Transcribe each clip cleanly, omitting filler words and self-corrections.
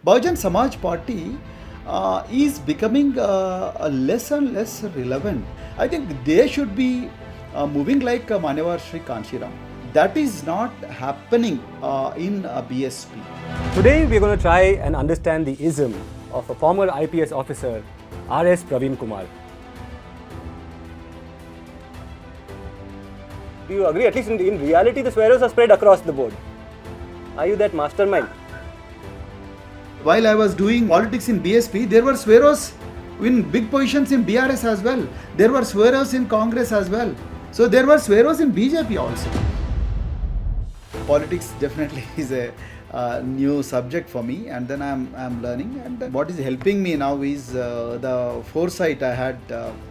Bahujan Samaj Party is becoming less and less relevant. I think they should be moving like Manevar Sri Kanshiram. That is not happening in BSP. Today we are going to try and understand the ism of a former IPS officer, R.S. Praveen Kumar. Do you agree? At least in reality, the SWAEROs are spread across the board. Are you that mastermind? While I was doing politics in BSP, there were SWAEROs in big positions in BRS as well. There were SWAEROs in Congress as well. So there were SWAEROs in BJP also. Politics definitely is a new subject for me, and then I'm learning. And what is helping me now is the foresight I had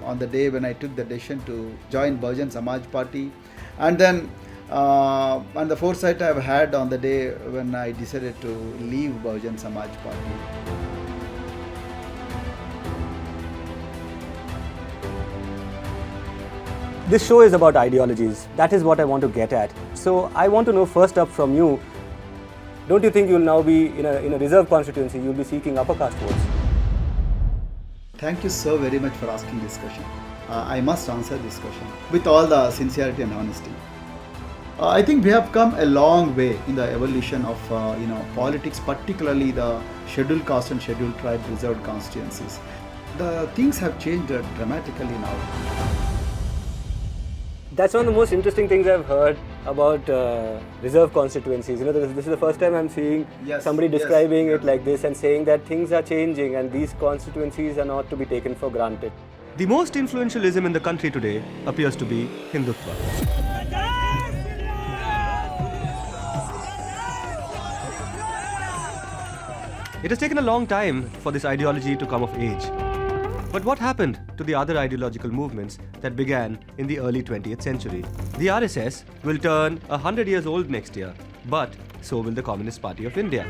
on the day when I took the decision to join Bahujan Samaj Party, and then and the foresight I've had on the day when I decided to leave Bahujan Samaj Party. This show is about ideologies. That is what I want to get at. So I want to know first up from you, don't you think you'll now be in a reserve constituency, you'll be seeking upper caste votes? Thank you so very much for asking this question. I must answer this question with all the sincerity and honesty. I think we have come a long way in the evolution of politics, particularly the scheduled caste and scheduled tribe reserved constituencies. The things have changed dramatically now. That's one of the most interesting things I've heard about reserve constituencies. You know, this is the first time I'm seeing somebody describing it like this and saying that things are changing and these constituencies are not to be taken for granted. The most influential ism in the country today appears to be Hindutva. It has taken a long time for this ideology to come of age. But what happened to the other ideological movements that began in the early 20th century? The RSS will turn 100 years old next year, but so will the Communist Party of India.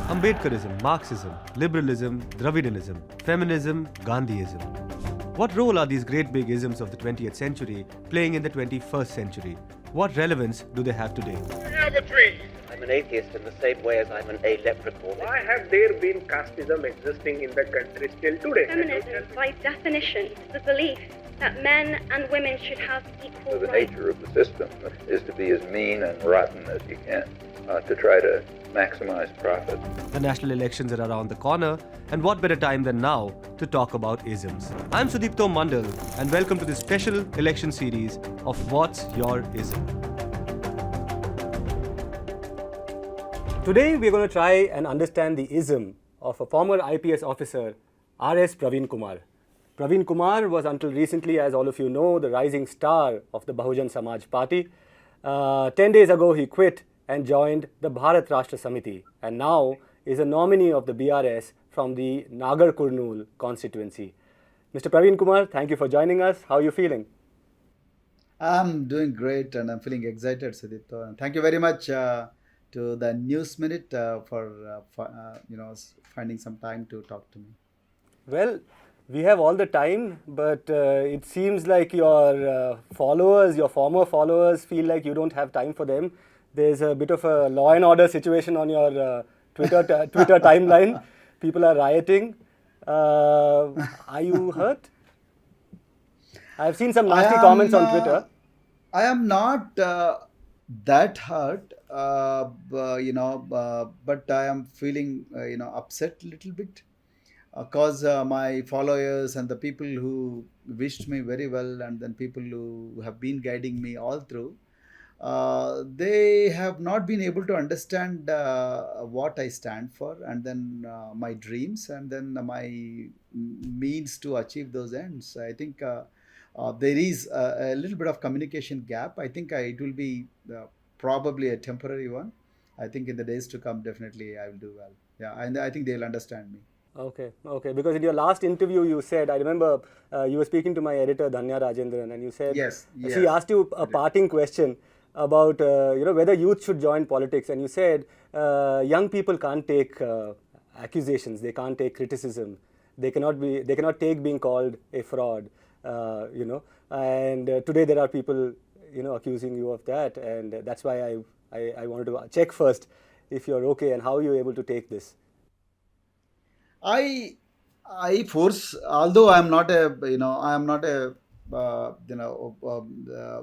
Ambedkarism, Marxism, liberalism, Dravidianism, feminism, Gandhiism. What role are these great big isms of the 20th century playing in the 21st century? What relevance do they have today? I'm an atheist in the same way as I'm an a-leprechaun. Why have there been casteism existing in the country still today? Feminism, by definition, is the belief that men and women should have equal So the rights. nature of the system is to be as mean and rotten as you can, to try to maximize profit. The national elections are around the corner, and what better time than now to talk about isms? I'm Sudipto Mondal, and welcome to this special election series of What's Your Ism? Today we are going to try and understand the ism of a former IPS officer, R.S. Praveen Kumar. Praveen Kumar was until recently, as all of you know, the rising star of the Bahujan Samaj Party. 10 days ago he quit and joined the Bharat Rashtra Samiti, and now is a nominee of the BRS from the Nagar Kurnool constituency. Mr. Praveen Kumar, thank you for joining us. How are you feeling? I'm doing great and I'm feeling excited, Sudipto. And thank you very much to the News Minute for finding some time to talk to me. Well, we have all the time, but it seems like your followers, your former followers, feel like you don't have time for them. There's a bit of a law and order situation on your Twitter timeline. People are rioting. Are you hurt? I've seen some nasty comments on Twitter. I am not that hurt, but I am feeling upset a little bit because my followers and the people who wished me very well, and then people who have been guiding me all through, they have not been able to understand what I stand for, and then my dreams, and then my means to achieve those ends. I think there is a little bit of communication gap. I think it will be probably a temporary one. I think in the days to come, definitely I will do well. Yeah, and I think they'll understand me. Okay. Because in your last interview you said, I remember you were speaking to my editor Dhanya Rajendran, and you said, she asked you a parting question about whether youth should join politics, and you said young people can't take accusations, they can't take criticism, they cannot take being called a fraud, And today there are people, accusing you of that, and that's why I wanted to check first if you're okay and how you're able to take this. I force, although I am not a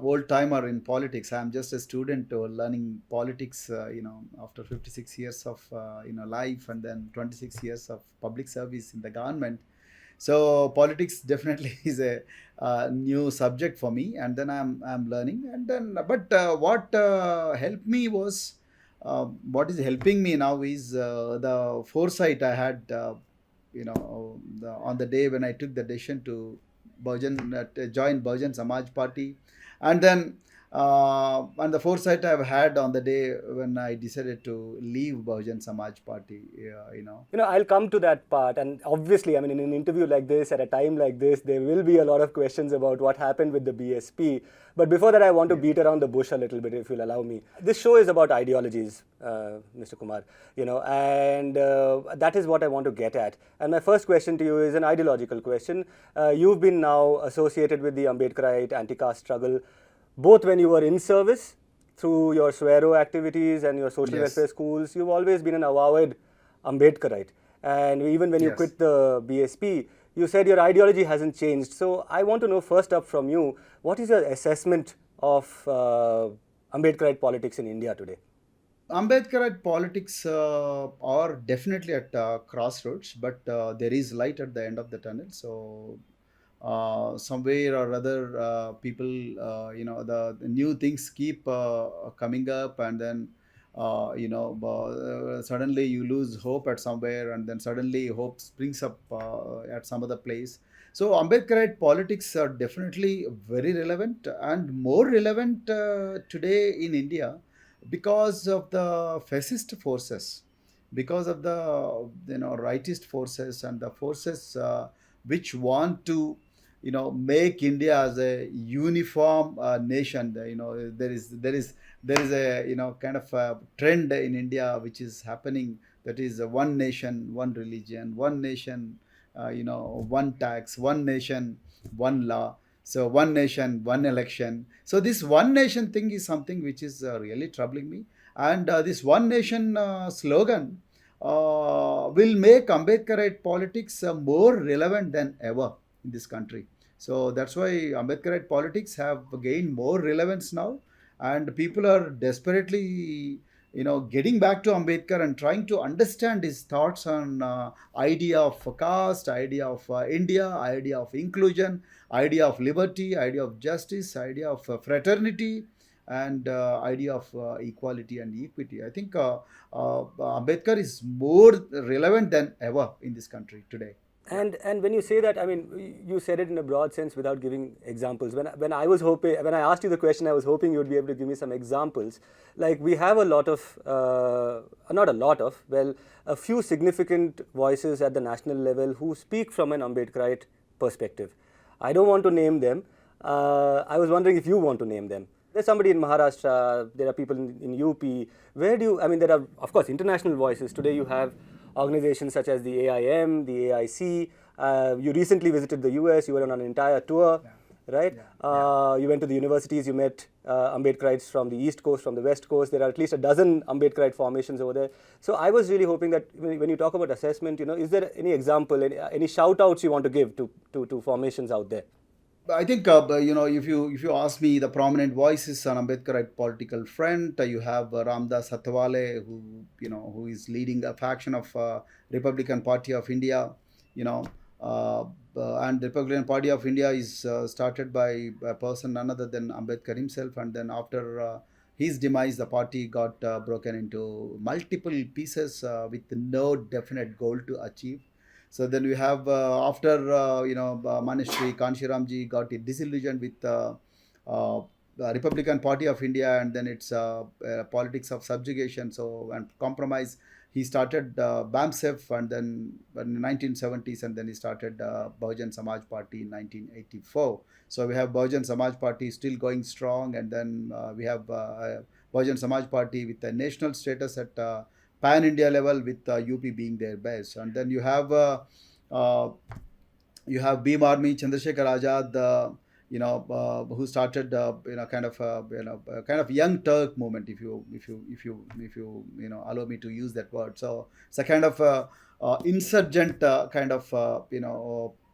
old timer in politics. I am just a student learning politics. After 56 years of life, and then 26 years of public service in the government. So politics definitely is a new subject for me, and then I'm learning, and then what helped me was what is helping me now is the foresight I had. On the day when I took the decision to join Bahujan Samaj Party, and then and the foresight I've had on the day when I decided to leave Bahujan Samaj Party. I'll come to that part, and obviously, in an interview like this, at a time like this, there will be a lot of questions about what happened with the BSP. But before that, I want to beat around the bush a little bit, if you'll allow me. This show is about ideologies, Mr. Kumar, and that is what I want to get at. And my first question to you is an ideological question. You've been now associated with the Ambedkarite anti-caste struggle, both when you were in service through your SWAERO activities and your social welfare schools. You've always been an avowed Ambedkarite. And even when you quit the BSP, you said your ideology hasn't changed. So I want to know first up from you, what is your assessment of Ambedkarite politics in India today? Ambedkarite politics are definitely at crossroads, but there is light at the end of the tunnel. So somewhere or other, people, the new things keep coming up, and then suddenly you lose hope at somewhere, and then suddenly hope springs up at some other place. So Ambedkarite politics are definitely very relevant, and more relevant today in India because of the fascist forces, because of the rightist forces, and the forces which want to make India as a uniform nation. There is a kind of a trend in India which is happening, that is one nation, one religion, one nation, one tax, one nation, one law. So one nation, one election. So this one nation thing is something which is really troubling me. And this one nation slogan will make Ambedkarite politics more relevant than ever in this country. So that's why Ambedkarite politics have gained more relevance now, and people are desperately getting back to Ambedkar and trying to understand his thoughts on idea of caste, idea of India, idea of inclusion, idea of liberty, idea of justice, idea of fraternity, and idea of equality and equity. I think Ambedkar is more relevant than ever in this country today. And when you say that, you said it in a broad sense without giving examples. When I asked you the question, I was hoping you would be able to give me some examples. Like, we have a lot of, a few significant voices at the national level who speak from an Ambedkarite perspective. I don't want to name them. I was wondering if you want to name them. There's somebody in Maharashtra, there are people in UP. Where do you, there are, of course, international voices. Today you have organizations such as the AIM, the AIC. You recently visited the US, you were on an entire tour, right? You went to the universities, you met Ambedkarites from the East Coast, from the West Coast. There are at least a dozen Ambedkarite formations over there. So I was really hoping that when you talk about assessment, is there any example, any shout outs you want to give to formations out there? I think if you ask me the prominent voices on Ambedkarite political front, you have Ramdas Athwale, who is leading a faction of Republican Party of India, and the Republican Party of India is started by a person none other than Ambedkar himself, and then after his demise, the party got broken into multiple pieces with no definite goal to achieve. So then we have after Manishri Kanshiramji got disillusioned with the Republican Party of India, and then its politics of subjugation and compromise. He started BAMSEF, and then in the 1970s, and then he started Bahujan Samaj Party in 1984. So we have Bahujan Samaj Party still going strong, and then we have Bahujan Samaj Party with a national status at pan-India level, with UP being their base. And then you have Bhim Army, Chandrasekhar Azad, who started kind of young Turk movement, if you allow me to use that word. So it's a kind of insurgent kind of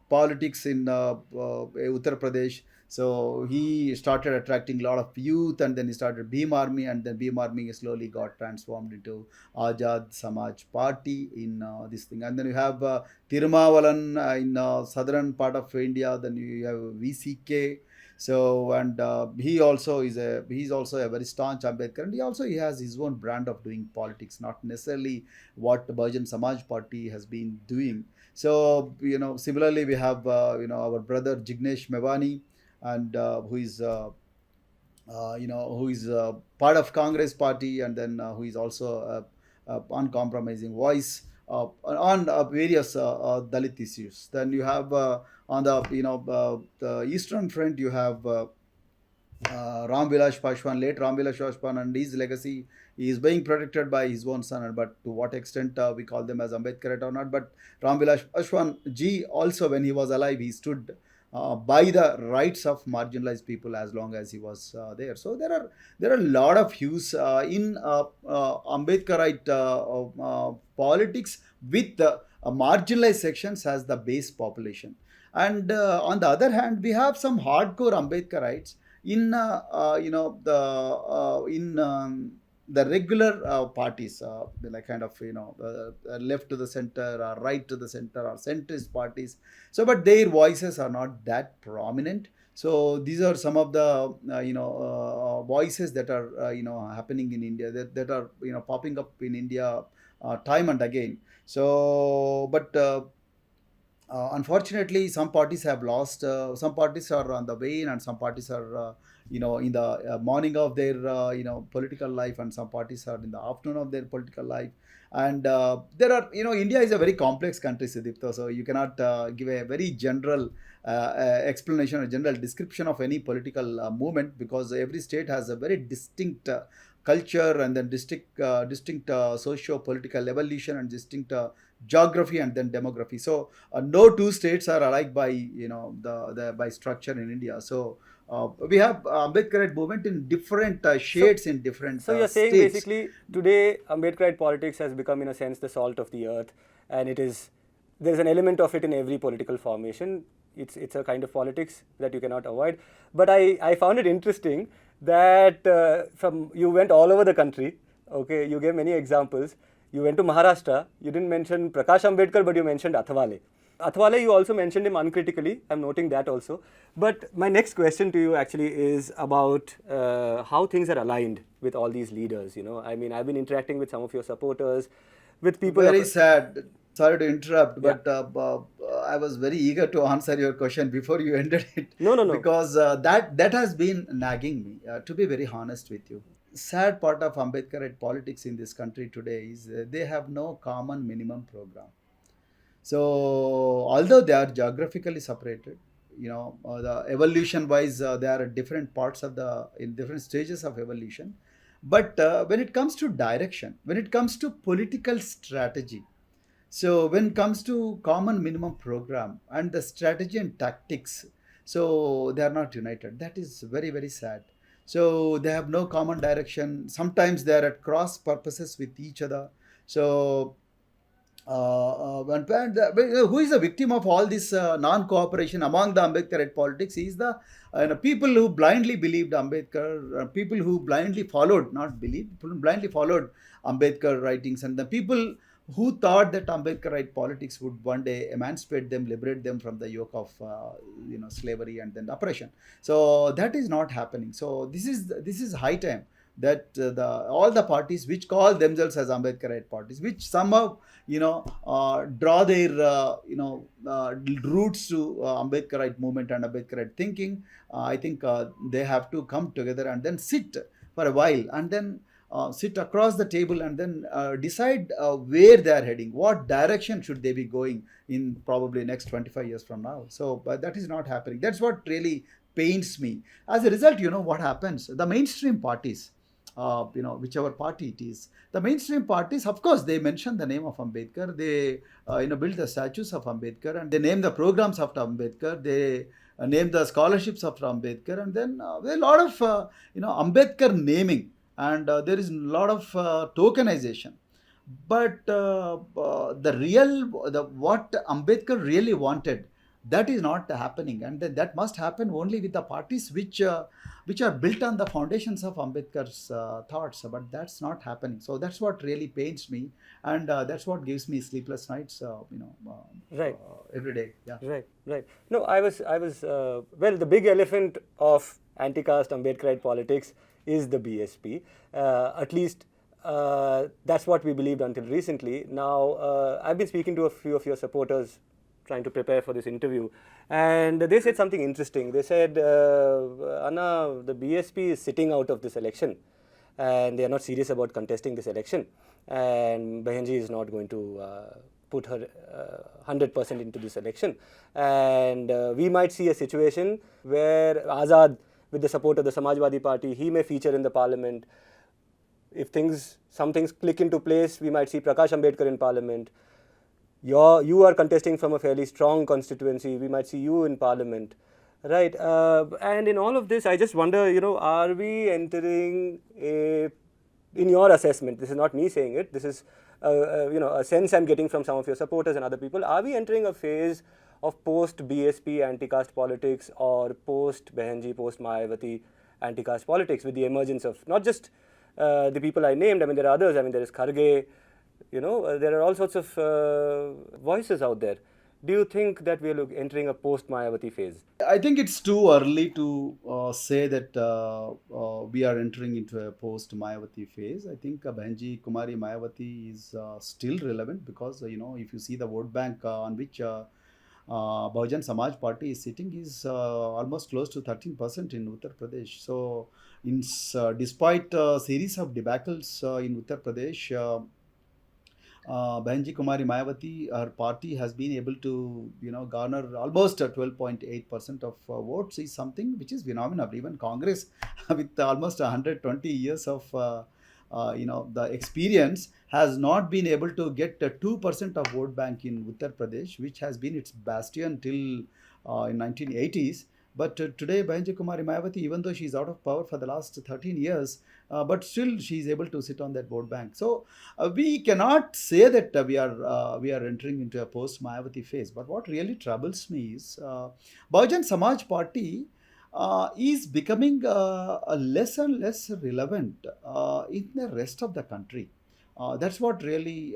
politics in Uttar Pradesh. So he started attracting a lot of youth, and then he started Bhim Army, and then Bhim Army slowly got transformed into Bahujan Samaj Party in this thing. And then you have Tirumavalan in southern part of India. Then you have VCK. So and he's also a very staunch Ambedkar, and he has his own brand of doing politics, not necessarily what the Bahujan Samaj Party has been doing. So similarly we have our brother Jignesh Mevani, and who is part of Congress Party, and then who is also a uncompromising voice on various Dalit issues. Then you have on the eastern front, you have Ram Vilas Paswan, late Ram Vilas Paswan, and his legacy is being protected by his own son. But to what extent we call them as Ambedkarite or not? But Ram Vilas Paswan ji also, when he was alive, he stood by the rights of marginalized people as long as he was there. So there are a lot of views in Ambedkarite politics with marginalized sections as the base population. And on the other hand, we have some hardcore Ambedkarites in the regular parties, like kind of left to the center or right to the center or centrist parties. So, but their voices are not that prominent. So these are some of the voices that are happening in India, that are popping up in India time and again. So, but unfortunately, some parties have lost. Some parties are on the wane, and some parties are in the morning of their political life, and some parties are in the afternoon of their political life. And there are India is a very complex country, Sudipto, so you cannot give a very general explanation or general description of any political movement, because every state has a very distinct culture, and then distinct socio-political evolution, and distinct geography, and then demography. So no two states are alike by by structure in India. So we have Ambedkarite movement in different shades in different So you're saying states. basically today Ambedkarite politics has become in a sense the salt of the earth, and there's an element of it in every political formation. It's a kind of politics that you cannot avoid. But I found it interesting that you went all over the country. Okay, you gave many examples. You went to Maharashtra. You didn't mention Prakash Ambedkar, but you mentioned Athwale. Athwale, you also mentioned him uncritically. I'm noting that also. But my next question to you actually is about how things are aligned with all these leaders. I mean, I've been interacting with some of your supporters, with people. Very sad. Sorry to interrupt, but I was very eager to answer your question before you ended it. No. Because that has been nagging me, to be very honest with you. Sad part of Ambedkarite politics in this country today is they have no common minimum program. So although they are geographically separated, the evolution wise, they are at different parts in different stages of evolution. But when it comes to direction, when it comes to political strategy, so when it comes to common minimum program and the strategy and tactics, so they are not united. That is very, very sad. So they have no common direction. Sometimes they are at cross purposes with each other. So who is the victim of all this non-cooperation among the Ambedkarite politics is the people who blindly believed Ambedkar, people who blindly followed, not believed, blindly followed Ambedkar writings, and the people who thought that Ambedkarite politics would one day emancipate them, liberate them from the yoke of slavery and then oppression. So that is not happening. So this is high time that all the parties which call themselves as Ambedkarite parties, which somehow draw their roots to Ambedkarite movement and Ambedkarite thinking, I think they have to come together and then sit for a while, and then sit across the table, and then decide where they are heading, what direction should they be going in probably next 25 years from now. So but that is not happening. That's what really pains me. As a result, what happens? The mainstream parties, whichever party it is. The mainstream parties, of course, they mention the name of Ambedkar. They build the statues of Ambedkar, and they name the programs after Ambedkar. They name the scholarships after Ambedkar, and then there are a lot of Ambedkar naming, and there is a lot of tokenization. But what Ambedkar really wanted, that is not happening, and that must happen only with the parties which are built on the foundations of Ambedkar's thoughts. But that's not happening. So that's what really pains me, and that's what gives me sleepless nights. Right. Every day. Yeah. Right. No, I was. Well, the big elephant of anti-caste Ambedkarite politics is the BSP. At least that's what we believed until recently. Now, I've been speaking to a few of your supporters trying to prepare for this interview, and they said something interesting. They said, Anna, the BSP is sitting out of this election, and they are not serious about contesting this election, and Behenji is not going to put her 100% into this election, and we might see a situation where Azad, with the support of the Samajwadi Party, he may feature in the parliament. If some things click into place, we might see Prakash Ambedkar in parliament. You are contesting from a fairly strong constituency. We might see you in parliament, right? And in all of this, I just wonder, are we entering in your assessment? This is not me saying it. This is a sense I'm getting from some of your supporters and other people. Are we entering a phase of post-BSP anti-caste politics, or post-Behenji, post-Mayawati anti-caste politics, with the emergence of not just the people I named? I mean, there are others. I mean, there is Kharge. There are all sorts of voices out there. Do you think that we are entering a post-Mayawati phase? I think it's too early to say that we are entering into a post-Mayawati phase. I think Behenji Kumari Mayawati is still relevant, because if you see the vote bank on which Bahujan Samaj Party is sitting is almost close to 13% in Uttar Pradesh. So, despite a series of debacles in Uttar Pradesh, Behenji Kumari Mayawati, her party has been able to, garner almost 12.8% of votes, is something which is phenomenal. Even Congress, with almost 120 years of, the experience, has not been able to get 2% of vote bank in Uttar Pradesh, which has been its bastion till in 1980s. But today, Behenji Kumari Mayawati, even though she is out of power for the last 13 years, but still she is able to sit on that vote bank. So we cannot say that we are entering into a post-Mayawati phase. But what really troubles me is Bahujan Samaj Party is becoming less and less relevant in the rest of the country. That's what really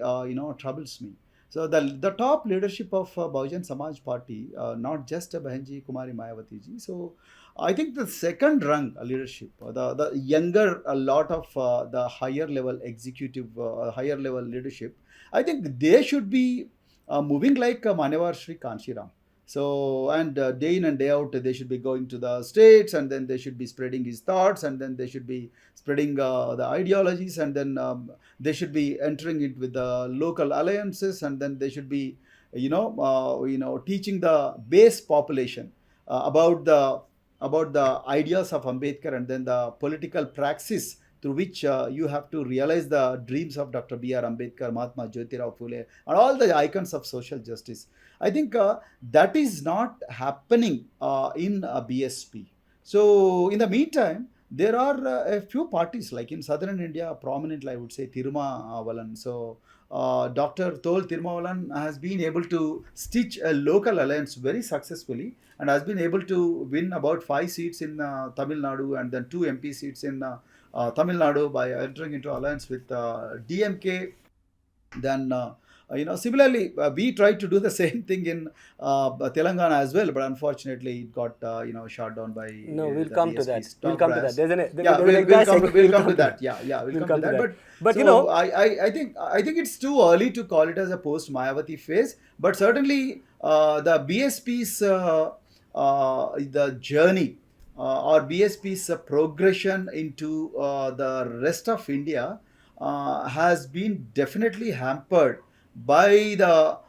troubles me. So the top leadership of Bahujan Samaj Party, not just Behenji Kumari Mayawati ji. So I think the second rung leadership, the younger, a lot of the higher level executive, higher level leadership, I think they should be moving like Manevar Shri Kanshiram. So, and day in and day out, they should be going to the states, and then they should be spreading his thoughts, and then they should be spreading the ideologies, and then they should be entering it with the local alliances, and then they should be, teaching the base population about the ideas of Ambedkar, and then the political praxis through which you have to realize the dreams of Dr. B.R. Ambedkar, Mahatma Jyotirao Phule, and all the icons of social justice. I think that is not happening in BSP. So, in the meantime, there are a few parties, like in southern India, prominently, I would say, Tirumavalan. So, Dr. Tol Tirumavalan has been able to stitch a local alliance very successfully, and has been able to win about 5 seats in Tamil Nadu, and then 2 MP seats in Tamil Nadu by entering into alliance with DMK. Then similarly, we tried to do the same thing in Telangana as well, but unfortunately it got shot down by we'll come to that. We'll come to that. We'll come to that. We'll come to that. But so I think it's too early to call it as a post Mayawati phase. But certainly the BSP's the journey or BSP's progression into the rest of India has been definitely hampered by the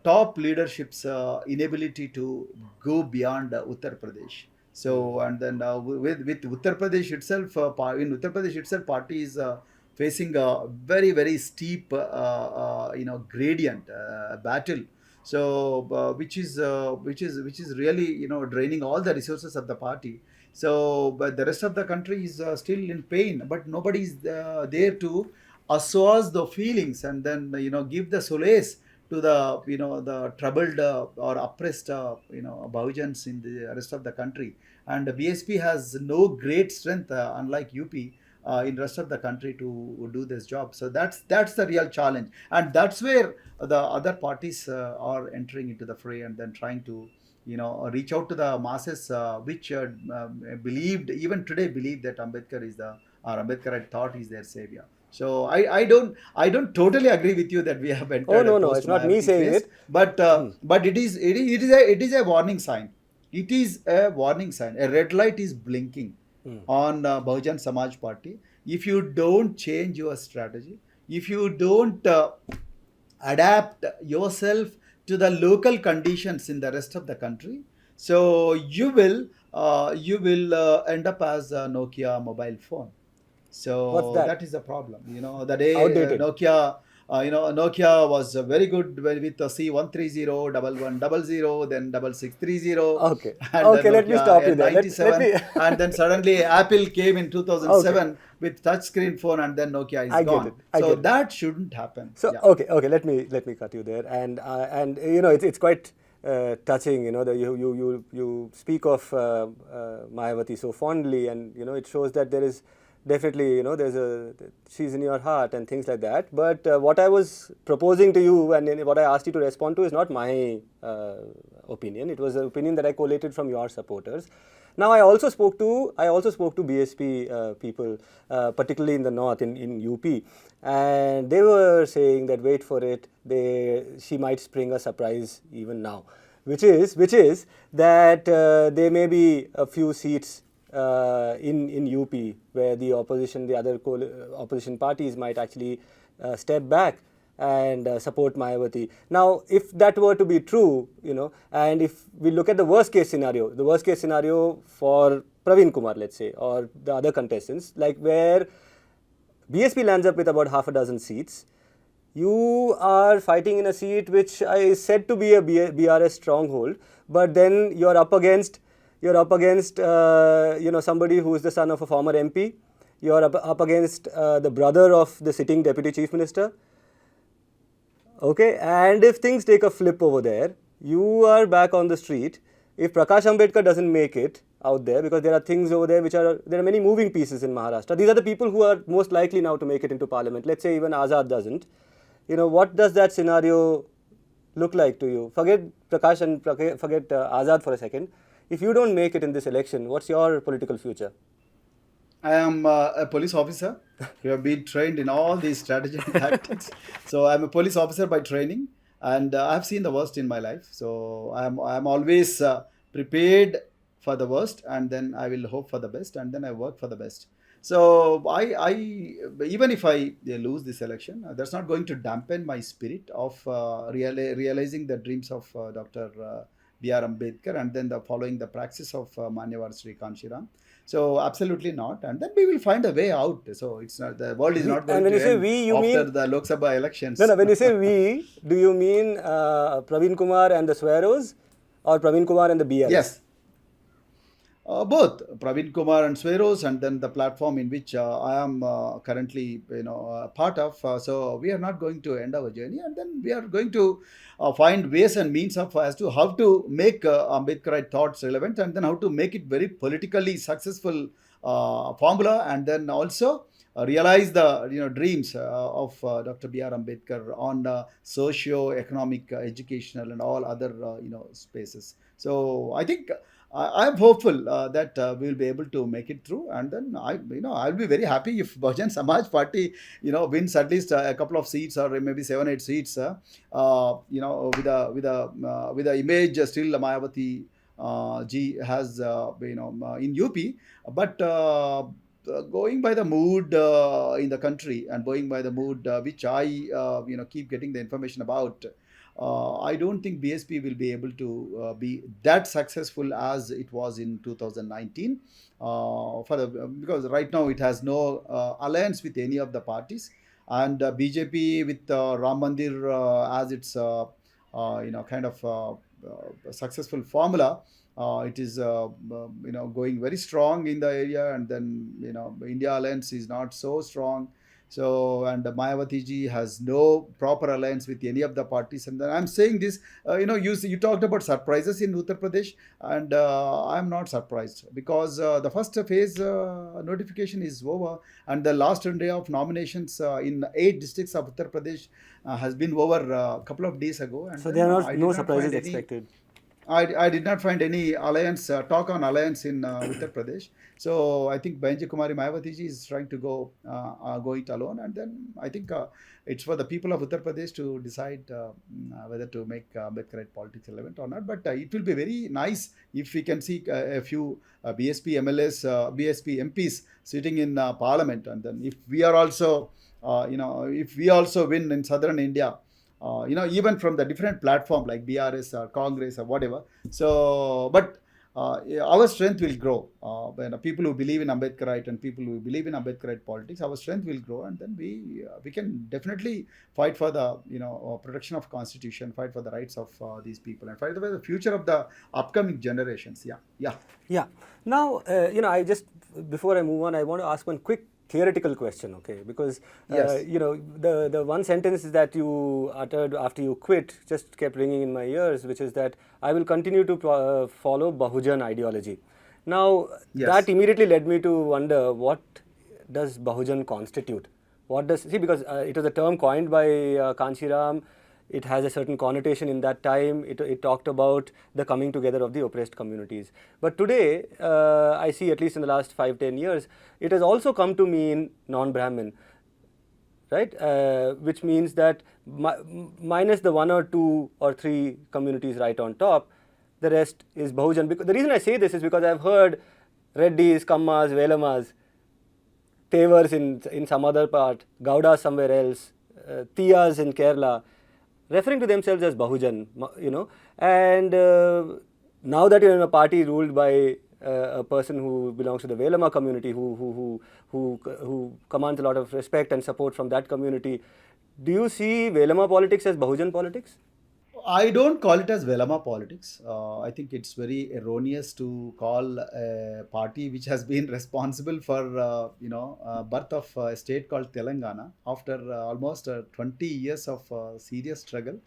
top leadership's inability to go beyond Uttar Pradesh. So and then with Uttar Pradesh itself, in Uttar Pradesh itself, party is facing a very steep gradient battle. So which is really draining all the resources of the party. So but the rest of the country is still in pain, but nobody is there to assuage the feelings and then give the solace to the the troubled or oppressed Bahujans in the rest of the country. And the BSP has no great strength unlike UP in rest of the country to do this job. So that's the real challenge, and that's where the other parties are entering into the fray and then trying to reach out to the masses, which even today believe that Ambedkar is the or Ambedkarite thought is their savior. So I don't totally agree with you that we have entered. Oh no, it's not me saying phase, it. But it is a warning sign. It is a warning sign. A red light is blinking on Bahujan Samaj Party. If you don't change your strategy, if you don't adapt yourself to the local conditions in the rest of the country, so you will end up as a Nokia mobile phone. So What's that? that is the problem. The day Outdated. Nokia was very good with the C130, 1100, then 6630. Okay. And Okay, then let me Nokia stop you there. Let N97, me and then suddenly Apple came in 2007 with touchscreen phone, and then Nokia is I get gone. it. I So get it. that shouldn't happen. So Yeah. okay, let me cut you there, and it's quite touching, that you speak of Mayawati so fondly, and it shows that there is definitely she's in your heart and things like that. But what I was proposing to you and what I asked you to respond to is not my opinion. It was an opinion that I collated from your supporters. Now I also spoke to BSP people, particularly in the north, in UP, and they were saying that wait for it, she might spring a surprise even now, which is that there may be a few seats in UP where the other opposition parties might actually step back and support Mayawati. Now, if that were to be true, and if we look at the worst case scenario for Praveen Kumar, let's say, or the other contestants, like where BSP lands up with about half a dozen seats, you are fighting in a seat which is said to be a BRS stronghold, but then you're up against somebody who is the son of a former MP. You're up against the brother of the sitting deputy chief minister. Okay, and if things take a flip over there, you are back on the street. If Prakash Ambedkar doesn't make it out there, because there are things over there there are many moving pieces in Maharashtra. These are the people who are most likely now to make it into parliament. Let's say even Azad doesn't. What does that scenario look like to you? Forget Prakash and forget Azad for a second. If you don't make it in this election, what's your political future? I am a police officer. You have been trained in all these strategy and tactics. So I'm a police officer by training, and I've seen the worst in my life. So I'm always prepared for the worst, and then I will hope for the best, and then I work for the best. So I even if I lose this election, that's not going to dampen my spirit of realizing the dreams of Dr. B.R. Ambedkar, and then following the praxis of Manyavad Sri Kanshiram. So absolutely not, and then we will find a way out. So it's not, the world is not going when to you say end we, you after mean the Lok Sabha elections. No, when you say we, do you mean Praveen Kumar and the SWAEROs, or Praveen Kumar and the BRS? Yes. Both Praveen Kumar and SWAEROs, and then the platform in which I am currently part of. So we are not going to end our journey, and then we are going to find ways and means of as to how to make Ambedkarite thoughts relevant, and then how to make it very politically successful formula, and then also realize the dreams of Dr. B.R. Ambedkar on socio-economic, educational, and all other spaces. So I think I am hopeful that we will be able to make it through, and then I'll be very happy if Bahujan Samaj Party wins at least a couple of seats, or maybe 7-8 seats. With the image still Mayawati ji has in UP, but going by the mood in the country, and going by the mood which I keep getting the information about. I don't think BSP will be able to be that successful as it was in 2019. Because right now it has no alliance with any of the parties, and BJP with Ram Mandir as its kind of successful formula. It is going very strong in the area, and then India alliance is not so strong. So, and Mayawati ji has no proper alliance with any of the parties. And then I'm saying this, you talked about surprises in Uttar Pradesh, and I'm not surprised, because the first phase notification is over, and the last day of nominations in 8 districts of Uttar Pradesh has been over a couple of days ago. And so there are no surprises expected. I did not find any alliance, talk on alliance in Uttar Pradesh. So I think Benji Kumari Mayawati ji is trying to go it alone, and then I think it's for the people of Uttar Pradesh to decide whether to make Ambedkarite politics relevant or not. But it will be very nice if we can see a few BSP MLAs, BSP MPs sitting in Parliament, and then if we are also, if we also win in southern India. Even from the different platform like BRS or Congress or whatever. So, but our strength will grow. When people who believe in Ambedkarite and people who believe in Ambedkarite politics, our strength will grow, and then we can definitely fight for the protection of constitution, fight for the rights of these people, and fight for the future of the upcoming generations. Yeah. Now, I just, before I move on, I want to ask one quick theoretical question, okay? Because yes. The one sentence that you uttered after you quit just kept ringing in my ears, which is that I will continue to follow Bahujan ideology. Now, yes. That immediately led me to wonder, what does Bahujan constitute? Because it was a term coined by Kanshiram. It has a certain connotation in that time. It talked about the coming together of the oppressed communities. But today, I see, at least in the last 5-10 years, it has also come to mean non-Brahmin, right? Which means that minus the 1 or 2 or 3 communities right on top, the rest is Bahujan. Because the reason I say this is because I've heard Reddis, Kammas, Velamas, Tevars in some other part, Gaudas somewhere else, Tiyas in Kerala, referring to themselves as Bahujan, and now that you're in a party ruled by a person who belongs to the Velama community, who commands a lot of respect and support from that community, do you see Velama politics as Bahujan politics? I don't call it as Velama politics. I think it's very erroneous to call a party which has been responsible for birth of a state called Telangana after almost 20 years of serious struggle.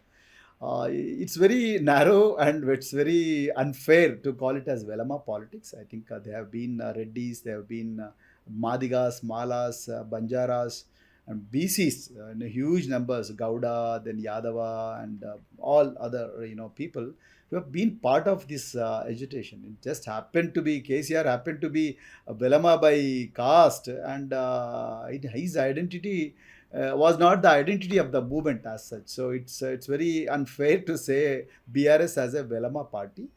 It's very narrow and it's very unfair to call it as Velama politics. I think there have been Reddis, there have been Madigas, Malas, Banjaras, and BCs in huge numbers, Gauda, then Yadava, and all other people who have been part of this agitation. It just happened to be, KCR happened to be Velama by caste, and his identity was not the identity of the movement as such. So it's very unfair to say BRS as a Velama party.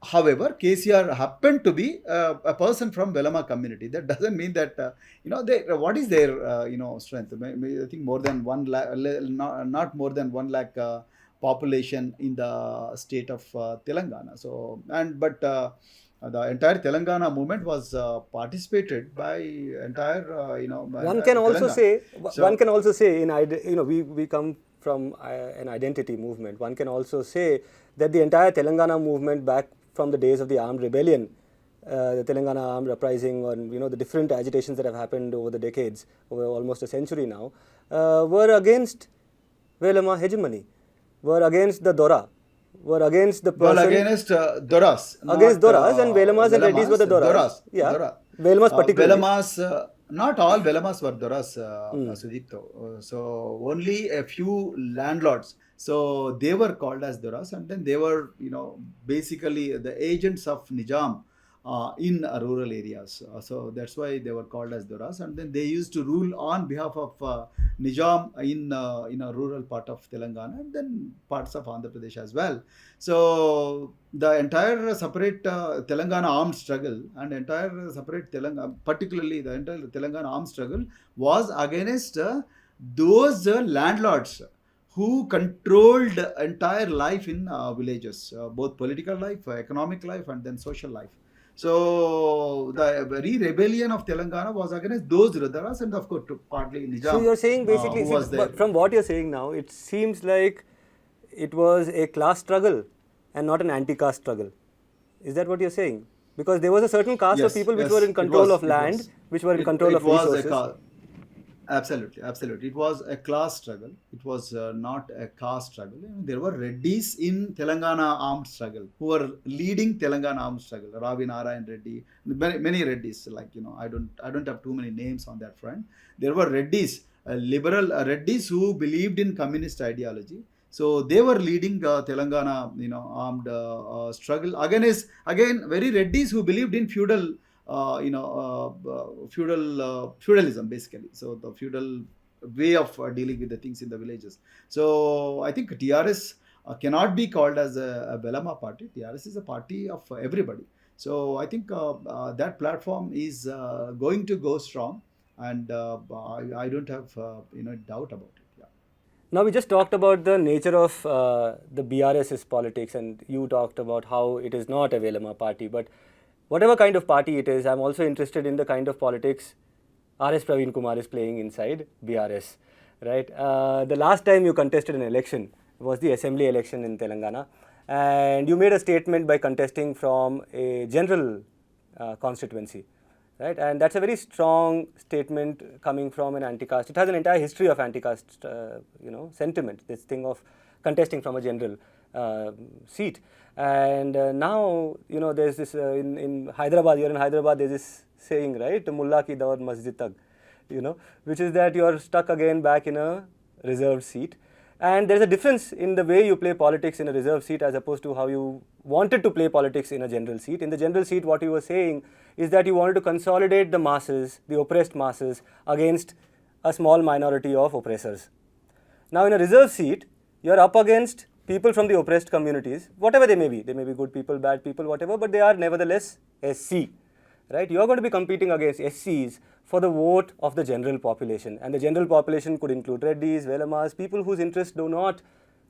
However, KCR happened to be a person from Velama community. That doesn't mean that, what is their, strength? I think more than 1 lakh, not more than 1 lakh population in the state of Telangana. So, but the entire Telangana movement was participated by entire, One can also say, we come from an identity movement. One can also say that the entire Telangana movement back from the days of the armed rebellion, the Telangana armed uprising, or the different agitations that have happened over the decades, over almost a century now, were against Velama hegemony, were against the Dora, were against the person... Well, against Doras. Against Doras, and Velamas and Reddis were the Doras. Yeah. Dora. Velamas particularly. Velamas, not all Velamas were Doras, Sudipto. So only a few landlords. So they were called as Doras, and then they were, basically the agents of Nizam in rural areas. So that's why they were called as Doras, and then they used to rule on behalf of Nizam in a rural part of Telangana, and then parts of Andhra Pradesh as well. So the entire separate Telangana armed struggle and entire separate particularly the entire Telangana armed struggle was against those landlords who controlled entire life in villages, both political life, economic life, and then social life. So the very rebellion of Telangana was against those Rudharas and of course partly Nizam. So you're saying basically, who was there. from what you're saying now, it seems like it was a class struggle and not an anti-caste struggle. Is that what you're saying? Because there was a certain caste of people which were in control of land, which were in control of resources. Absolutely. It was a class struggle. It was not a caste struggle. There were Reddys in Telangana armed struggle who were leading Telangana armed struggle. Ravi Narayan Reddy, many Reddys. I don't have too many names on that front. There were Reddys, liberal Reddys who believed in communist ideology. So they were leading Telangana, armed struggle against very Reddys who believed in feudal. Feudalism basically. So the feudal way of dealing with the things in the villages. So I think TRS cannot be called as a Velama party. TRS is a party of everybody. So I think that platform is going to go strong, and I don't have doubt about it. Yeah. Now we just talked about the nature of the BRS's politics, and you talked about how it is not a Velama party, but whatever kind of party it is, I'm also interested in the kind of politics RS Praveen Kumar is playing inside BRS, right? The last time you contested an election was the assembly election in Telangana, and you made a statement by contesting from a general constituency, right? And that's a very strong statement coming from an anti-caste. It has an entire history of anti-caste, sentiment, this thing of contesting from a general seat. And now, there's this, in Hyderabad, you're in Hyderabad, there's this saying, right, Mulla ki daur masjid tak, which is that you're stuck again back in a reserved seat. And there's a difference in the way you play politics in a reserved seat as opposed to how you wanted to play politics in a general seat. In the general seat, what you were saying is that you wanted to consolidate the masses, the oppressed masses, against a small minority of oppressors. Now, in a reserved seat, you're up against people from the oppressed communities, whatever they may be. They may be good people, bad people, whatever, but they are nevertheless SC, right? You're going to be competing against SCs for the vote of the general population. And the general population could include Reddys, Velamas, people whose interests do not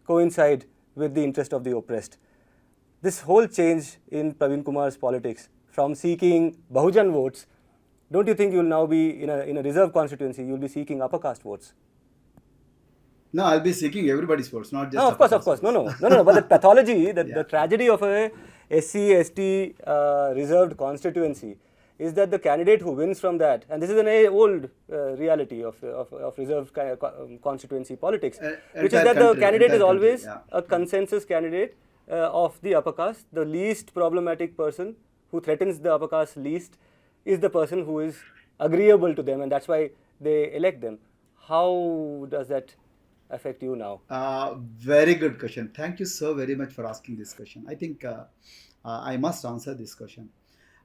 coincide with the interest of the oppressed. This whole change in Praveen Kumar's politics from seeking Bahujan votes, don't you think you'll now be in a reserve constituency, you'll be seeking upper caste votes? No, I'll be seeking everybody's votes, not just. No, of course. No. But the pathology, the tragedy of a SC, ST reserved constituency is that the candidate who wins from that, and this is an old reality of reserved constituency politics, which is that the candidate is always a consensus candidate of the upper caste. The least problematic person who threatens the upper caste least is the person who is agreeable to them, and that's why they elect them. How does that affect you now? Very good question. Thank you so very much for asking this question. I think I must answer this question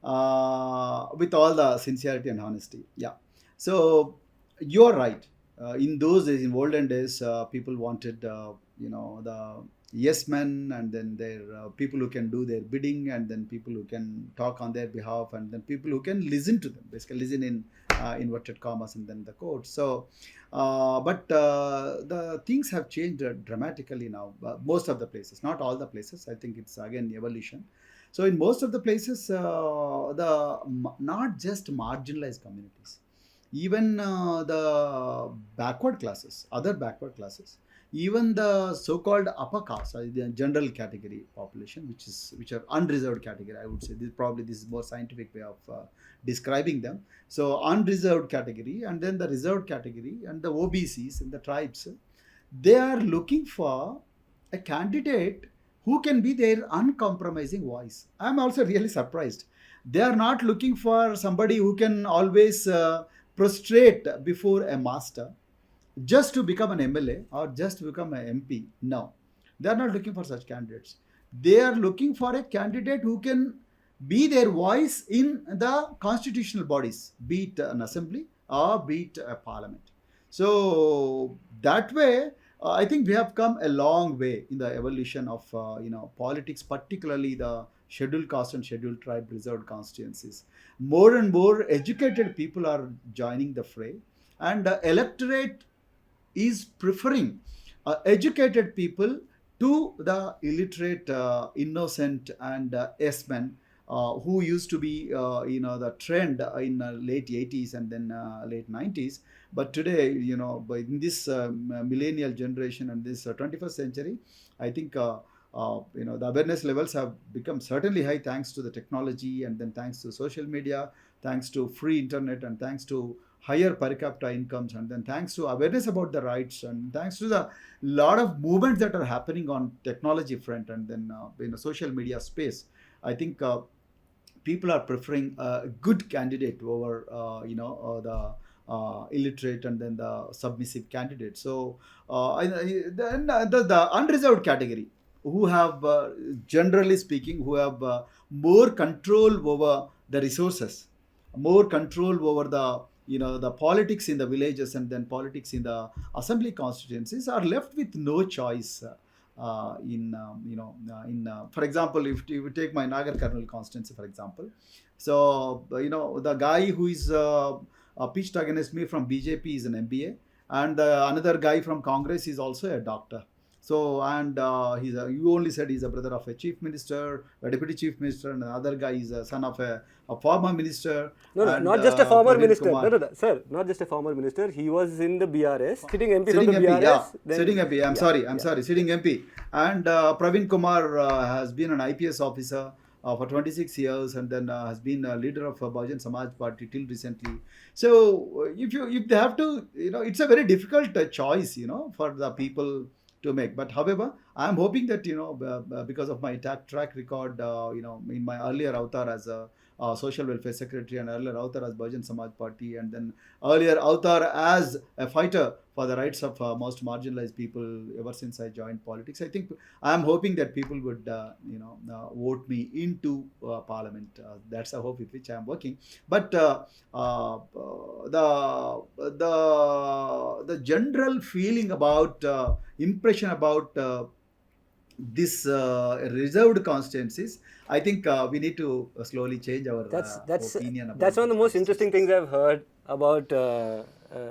with all the sincerity and honesty. Yeah. So you're right. In those days, in olden days, people wanted, the yes men, and then there people who can do their bidding, and then people who can talk on their behalf, and then people who can listen to them, basically listen in inverted commas and then the quotes. So, but the things have changed dramatically now. Most of the places, not all the places. I think it's again evolution. So in most of the places, not just marginalized communities, even the backward classes, other backward classes, even the so-called upper caste, the general category population, which are unreserved category, I would say. This is more scientific way of describing them. So unreserved category, and then the reserved category, and the OBCs and the tribes, they are looking for a candidate who can be their uncompromising voice. I'm also really surprised. They are not looking for somebody who can always prostrate before a master just to become an MLA or just to become an MP. No, they are not looking for such candidates. They are looking for a candidate who can be their voice in the constitutional bodies, be it an assembly or be it a parliament. So that way, I think we have come a long way in the evolution of politics, particularly the scheduled caste and scheduled tribe reserved constituencies. More and more educated people are joining the fray, and the electorate is preferring educated people to the illiterate, innocent, and yes men who used to be, the trend in late 80s and then late 90s. But today, in this millennial generation and this 21st century, I think the awareness levels have become certainly high thanks to the technology, and then thanks to social media, thanks to free internet, and thanks to higher per capita incomes, and then thanks to awareness about the rights, and thanks to the lot of movements that are happening on technology front, and then in the social media space. I think people are preferring a good candidate over the illiterate and then the submissive candidate. So then the unreserved category, who have generally speaking, who have more control over the resources, more control over the the politics in the villages, and then politics in the assembly constituencies, are left with no choice. For example, if you take my Nagar Karnal constituency, for example, so the guy who is pitched against me from BJP is an MBA, and another guy from Congress is also a doctor. So, and you only said he's a brother of a chief minister, a deputy chief minister, and another guy is a son of a former minister. No, and, not just a former Praveen minister. Kumar. No, sir, not just a former minister. He was in the BRS, sitting MP Sitting from the MP, BRS. yeah. then- Sitting MP, I'm sorry, sitting MP. And Praveen Kumar has been an IPS officer for 26 years, and then has been a leader of Bahujan Samaj Party till recently. So if they have to, it's a very difficult choice, for the people to make. But however, I'm hoping that because of my track record, in my earlier avatar as a social welfare secretary, and earlier avatar as Bahujan Samaj Party, and then earlier avatar as a fighter for the rights of most marginalized people ever since I joined politics, I think I'm hoping that people would vote me into parliament. That's a hope with which I'm working. But the general feeling about impression about this reserved constituencies, I think we need to slowly change our opinion about that's one of the these most interesting things I've heard about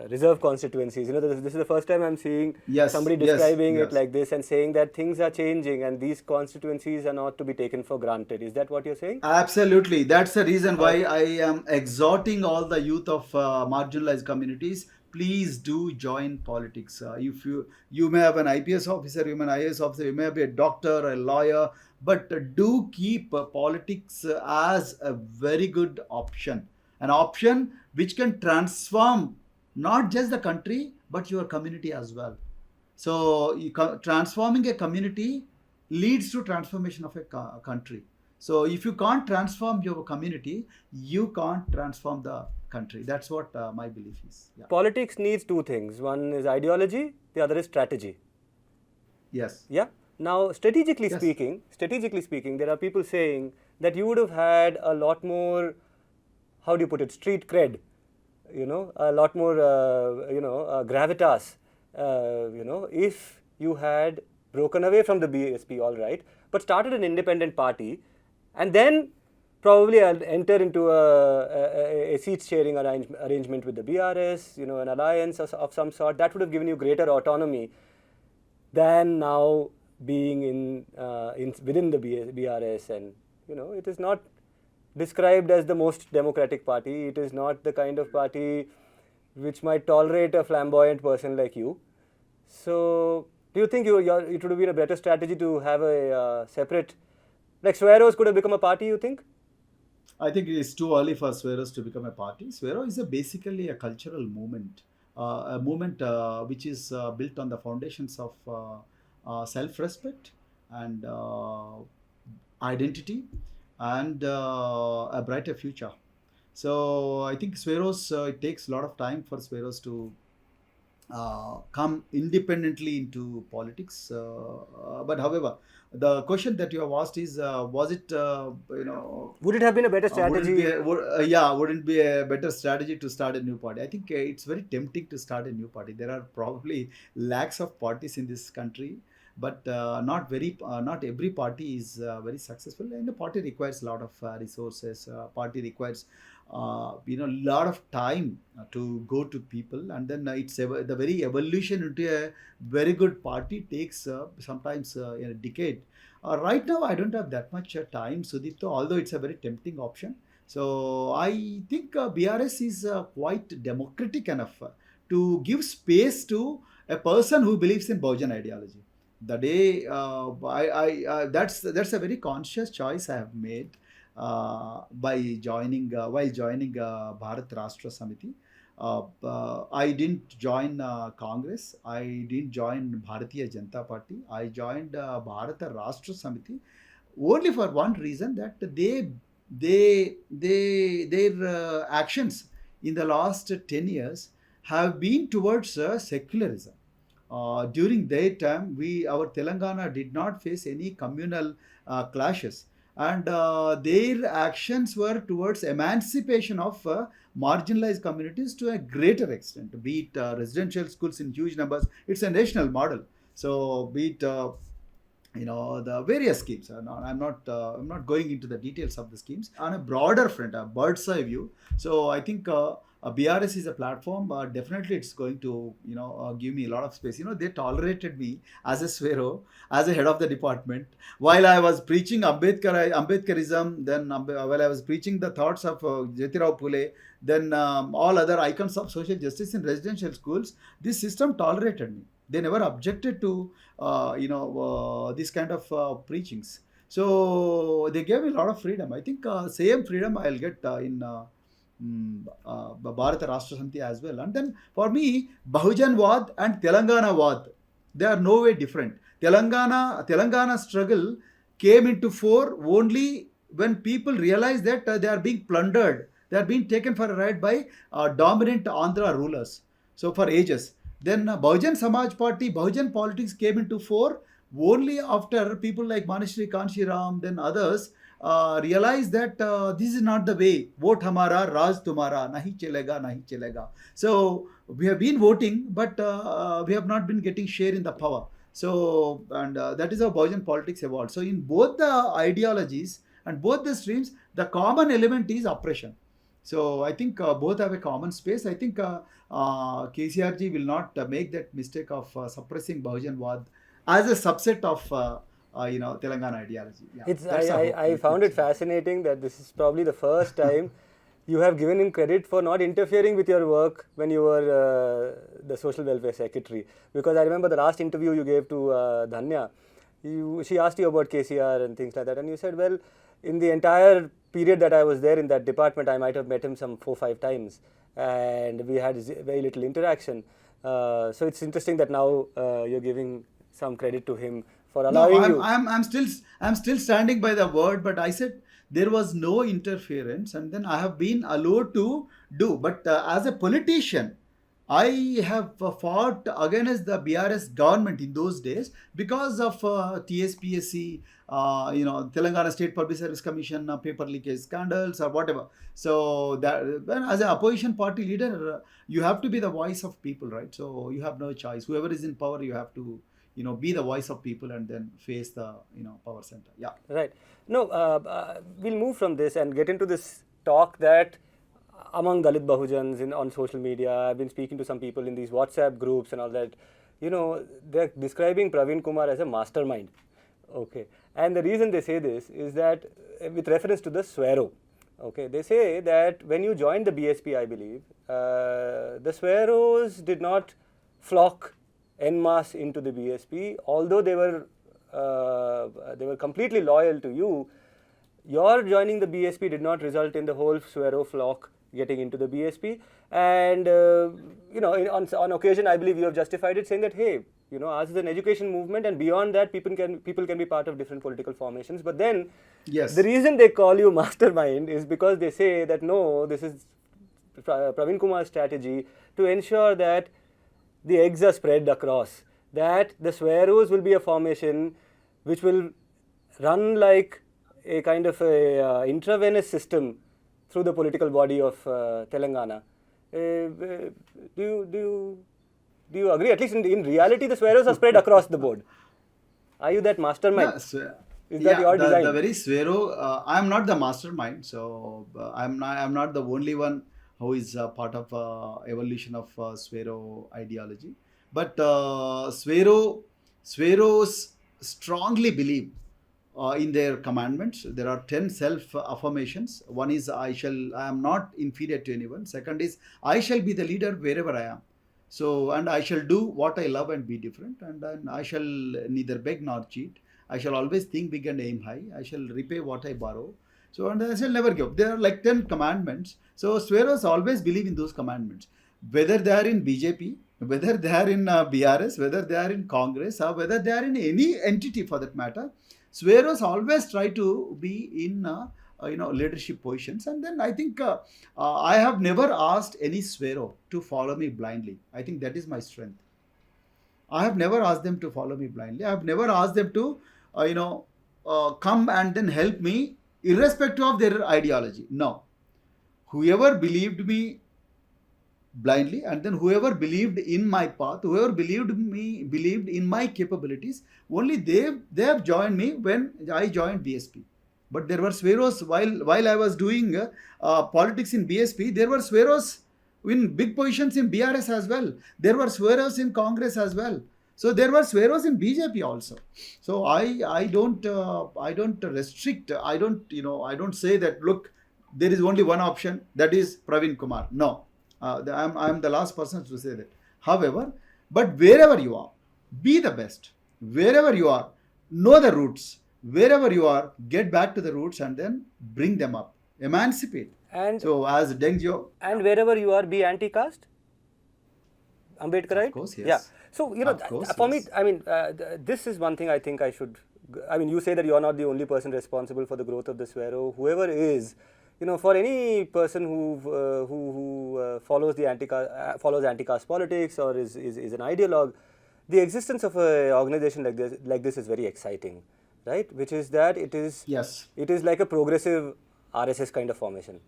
reserve constituencies. This is the first time I'm seeing somebody describing it like this and saying that things are changing and these constituencies are not to be taken for granted. Is that what you're saying? Absolutely. That's the reason why I am exhorting all the youth of marginalized communities. Please do join politics. If you may have an IPS officer, you may an IAS officer, you may be a doctor, a lawyer, but do keep politics as a very good option. An option which can transform not just the country, but your community as well. So transforming a community leads to transformation of a country. So if you can't transform your community, you can't transform the country. That's what my belief is. Yeah. Politics needs two things. One is ideology, the other is strategy. Yes. Yeah. Now, strategically speaking, there are people saying that you would have had a lot more, how do you put it, street cred, a lot more, gravitas, if you had broken away from the BSP, all right, but started an independent party, and then probably enter into a seat-sharing arrangement with the BRS, an alliance of some sort. That would have given you greater autonomy than now being within the BRS, and it is not described as the most democratic party. It is not the kind of party which might tolerate a flamboyant person like you. So, do you think it would have been a better strategy to have a separate, like SWAEROs could have become a party, you think? I think it is too early for SWAEROs to become a party. SWAERO is basically a cultural movement, a movement which is built on the foundations of self-respect and identity and a brighter future. So I think SWAEROs, it takes a lot of time for SWAEROs to come independently into politics. But however, the question that you have asked is, was it, would it have been a better strategy? Wouldn't be a better strategy to start a new party? I think it's very tempting to start a new party. There are probably lakhs of parties in this country, but not every party is very successful, and the party requires a lot of resources. Party requires lot of time to go to people, and then the very evolution into a very good party takes sometimes a decade. Right now, I don't have that much time, Sudipto, although it's a very tempting option. So I think BRS is quite democratic enough to give space to a person who believes in Bahujan ideology. The day that's a very conscious choice I have made by joining while joining Bharat Rashtra Samiti. I didn't join Congress. I didn't join Bharatiya Janata Party. I joined Bharata Rashtra Samiti only for one reason, that their actions in the last 10 years have been towards secularism. During their time, our Telangana did not face any communal clashes, and their actions were towards emancipation of marginalized communities to a greater extent, be it residential schools in huge numbers. It's a national model. So be it the various schemes. I'm not going into the details of the schemes. On a broader front, a bird's eye view. So I think BRS is a platform. Definitely, it's going to give me a lot of space. They tolerated me as a SWAERO, as a head of the department, while I was preaching Ambedkarism. Then while I was preaching the thoughts of Jyotirao Phule, then all other icons of social justice in residential schools. This system tolerated me. They never objected to this kind of preachings. So they gave me a lot of freedom. I think same freedom I'll get in Bharata Rashtra Samiti as well. And then for me, Bahujan Wad and Telangana Wad, they are no way different. Telangana struggle came into fore only when people realized that they are being plundered. They are being taken for a ride by dominant Andhra rulers. So for ages. Then Bahujan Samaj Party, Bahujan politics came into fore only after people like Manishri Kanshiram, then others realized that this is not the way. Vote hamara, Raj tumhara, nahi chalega. So we have been voting, but we have not been getting share in the power. So, and that is how Bahujan politics evolved. So in both the ideologies and both the streams, the common element is oppression. So I think both have a common space. I think KCRG will not make that mistake of suppressing Bahujan Wad as a subset of Telangana ideology. Yeah, I found it fascinating that this is probably the first time you have given him credit for not interfering with your work when you were the social welfare secretary. Because I remember the last interview you gave to Dhanya, she asked you about KCR and things like that, and you said, well, in the entire period that I was there in that department, I might have met him some 4-5 times, and we had very little interaction. So it's interesting that now you're giving some credit to him for allowing you. I'm still standing by the word, but I said there was no interference, and then I have been allowed to do. But as a politician, I have fought against the BRS government in those days because of TSPSC, Telangana State Public Service Commission, paper leakage scandals or whatever. So that as an opposition party leader, you have to be the voice of people, right? So you have no choice. Whoever is in power, you have to be the voice of people and then face the power center. Yeah. Right. No, we'll move from this and get into this talk that among Dalit Bahujans on social media, I've been speaking to some people in these WhatsApp groups and all that, they're describing Praveen Kumar as a mastermind. Okay. And the reason they say this is that with reference to the SWAERO. Okay. They say that when you joined the BSP, I believe, the SWAEROs did not flock en masse into the BSP, although they were completely loyal to you. Your joining the BSP did not result in the whole SWAERO flock getting into the BSP, and on occasion I believe you have justified it, saying that hey, ours is an education movement, and beyond that people can be part of different political formations. But then yes, the reason they call you mastermind is because they say that no, this is Praveen Kumar's strategy to ensure that the eggs are spread across, that the SWAEROs will be a formation which will run like a kind of a intravenous system through the political body of Telangana. Do you agree? At least in reality, the SWAEROs are spread across the board. Are you that mastermind? Yes. Is that your design? The very SWAERO, I am not the mastermind, so I'm not the only one who is part of evolution of SWAERO ideology. But SWAEROs strongly believe in their commandments. There are 10 self-affirmations. One is I am not inferior to anyone. Second is I shall be the leader wherever I am. So, and I shall do what I love and be different. And then I shall neither beg nor cheat. I shall always think big and aim high. I shall repay what I borrow. So, and I shall never give up. There are like 10 commandments. So, SWAEROs always believe in those commandments. Whether they are in BJP, whether they are in BRS, whether they are in Congress, or whether they are in any entity for that matter, SWAEROs always try to be in leadership positions. And then I think I have never asked any SWAERO to follow me blindly. I think that is my strength. I have never asked them to follow me blindly. I have never asked them to come and then help me irrespective of their ideology. No. Whoever believed me blindly, and then whoever believed in my path, whoever believed in my capabilities, only they have joined me when I joined BSP. But there were SWAEROs while I was doing politics in BSP. There were SWAEROs in big positions in BRS as well. There were SWAEROs in Congress as well. So there were SWAEROs in BJP also. So I don't restrict. I don't say that look, there is only one option, that is Praveen Kumar. No. I'm the last person to say that. However, but wherever you are, be the best. Wherever you are, know the roots. Wherever you are, get back to the roots and then bring them up. Emancipate. And so as Dengzio. And wherever you are, be anti-caste? Ambedkarite? Of course, yes. Yeah. So, for me, I mean, this is one thing I think I should, you say that you are not the only person responsible for the growth of the SWAERO. Whoever is, for any person who follows the anti-caste politics or is an ideologue, the existence of an organization like this is very exciting, right? Which is that it is like a progressive RSS kind of formation,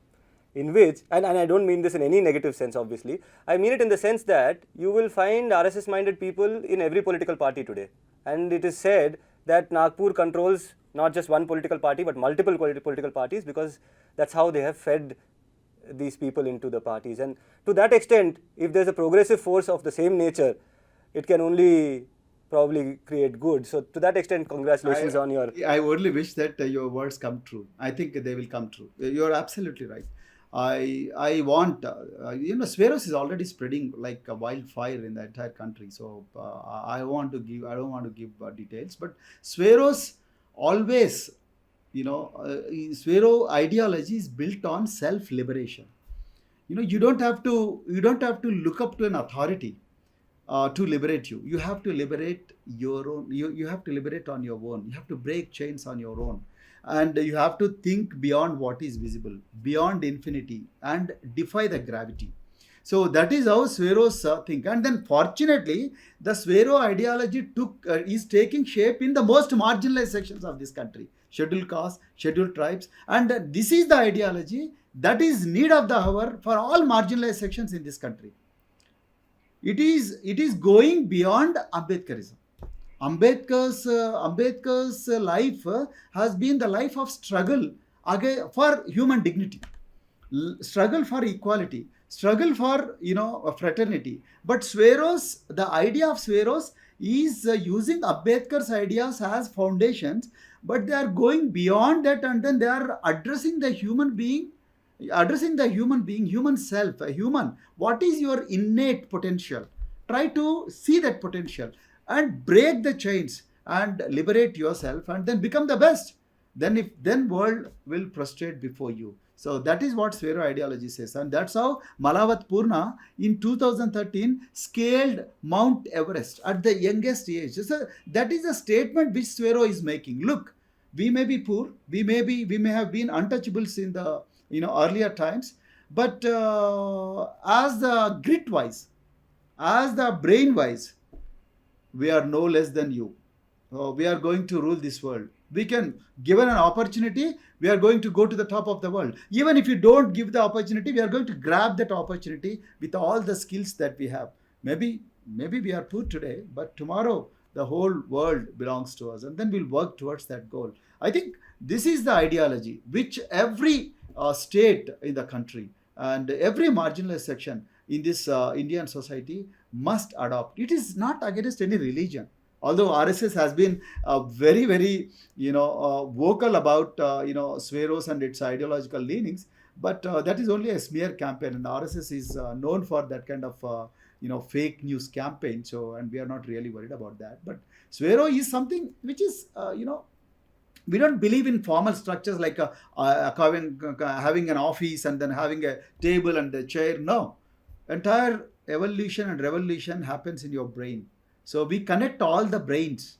in which, and I don't mean this in any negative sense, obviously. I mean it in the sense that you will find RSS-minded people in every political party today, and it is said that Nagpur controls not just one political party but multiple political parties, because that's how they have fed these people into the parties. And to that extent, if there's a progressive force of the same nature, it can only probably create good. So to that extent, congratulations on your... I only wish that your words come true. I think they will come true. You're absolutely right. I want, SWAEROs is already spreading like a wildfire in the entire country. So I don't want to give details, but SWAEROs always, SWAERO ideology is built on self-liberation. You don't have to look up to an authority to liberate you. You have to liberate your own. You have to liberate on your own. You have to break chains on your own. And you have to think beyond what is visible, beyond infinity, and defy the gravity. So that is how SWAEROs think. And then fortunately, the SWAERO ideology is taking shape in the most marginalized sections of this country. Scheduled castes, scheduled tribes. And this is the ideology that is need of the hour for all marginalized sections in this country. It is going beyond Ambedkarism. Ambedkar's life has been the life of struggle for human dignity, struggle for equality, struggle for fraternity. But SWAEROs, the idea of SWAEROs is using Ambedkar's ideas as foundations, but they are going beyond that, and then they are addressing the human being, human self, human. What is your innate potential? Try to see that potential and break the chains and liberate yourself, and then become the best. Then world will prostrate before you. So that is what SWAERO ideology says, and that's how Malawat Purna in 2013 scaled Mount Everest at the youngest age. So that is a statement which SWAERO is making. Look, we may be poor, we may have been untouchables in the earlier times, but as the grit wise, as the brain wise, we are no less than you. We are going to rule this world. We can, given an opportunity, we are going to go to the top of the world. Even if you don't give the opportunity, we are going to grab that opportunity with all the skills that we have. Maybe we are poor today, but tomorrow the whole world belongs to us, and then we'll work towards that goal. I think this is the ideology which every state in the country and every marginalized section in this Indian society must adopt. It is not against any religion. Although RSS has been very, very, vocal about, SWAEROs and its ideological leanings, but that is only a smear campaign, and RSS is known for that kind of, fake news campaign. So, and we are not really worried about that. But SWAERO is something which is, we don't believe in formal structures like having an office and then having a table and a chair. No, entire evolution and revolution happens in your brain. So we connect all the brains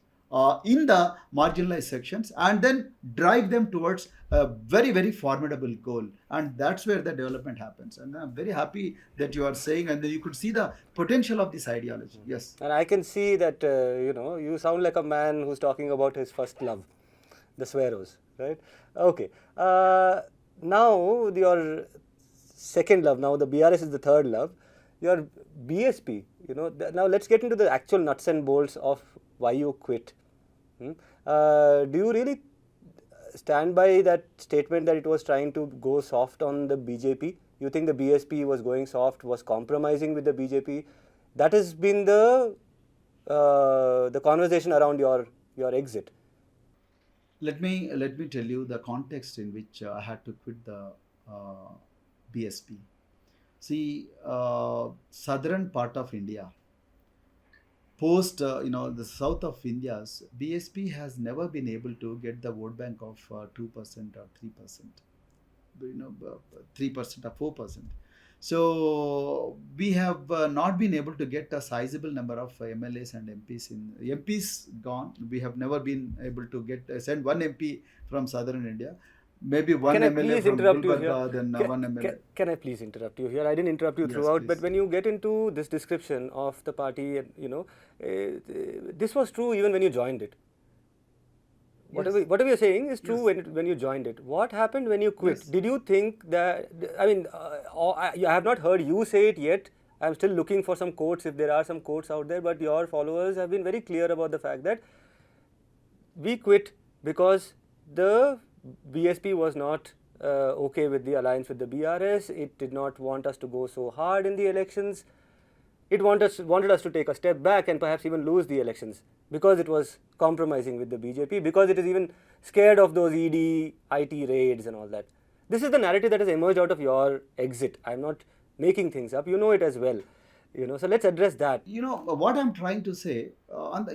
in the marginalized sections and then drive them towards a very, very formidable goal. And that's where the development happens. And I'm very happy that you are saying, and you could see the potential of this ideology. Yes. And I can see that, you sound like a man who's talking about his first love, the SWAEROs, right? Okay. Now your second love, now the BRS is the third love. Your BSP, now let's get into the actual nuts and bolts of why you quit. Do you really stand by that statement that it was trying to go soft on the BJP? You think the BSP was going soft, was compromising with the BJP? That has been the conversation around your exit. Let me tell you the context in which I had to quit the BSP. See, southern part of India, post, the south of India's, BSP has never been able to get the vote bank of 2% or 3%, 3% or 4%. So we have not been able to get a sizable number of MLAs and MPs. MPs gone. We have never been able to send one MP from southern India. Maybe one MLA from Gulbarga, then one MLA. Can I please interrupt you here? I didn't interrupt you throughout, but when you get into this description of the party, this was true even when you joined it. Whatever you're saying is true when you joined it. What happened when you quit? Did you think that, I have not heard you say it yet. I'm still looking for some quotes, if there are some quotes out there, but your followers have been very clear about the fact that we quit because the BSP was not okay with the alliance with the BRS. It did not want us to go so hard in the elections. It wanted us to take a step back and perhaps even lose the elections because it was compromising with the BJP, because it is even scared of those ED, IT raids and all that. This is the narrative that has emerged out of your exit. I'm not making things up. You know it as well. So let's address that. What I'm trying to say,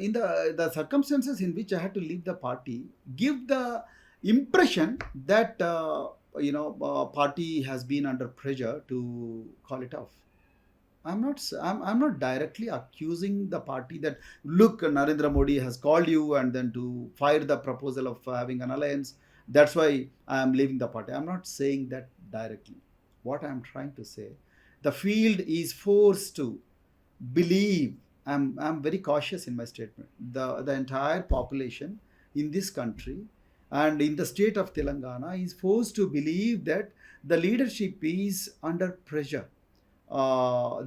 in the circumstances in which I had to leave the party, give the impression that party has been under pressure to call it off. I'm not directly accusing the party that, look, Narendra Modi has called you and then to fire the proposal of having an alliance. That's why I am leaving the party. I'm not saying that directly. What I'm trying to say, the field is forced to believe. I'm very cautious in my statement. The entire population in this country and in the state of Telangana is forced to believe that the leadership is under pressure. To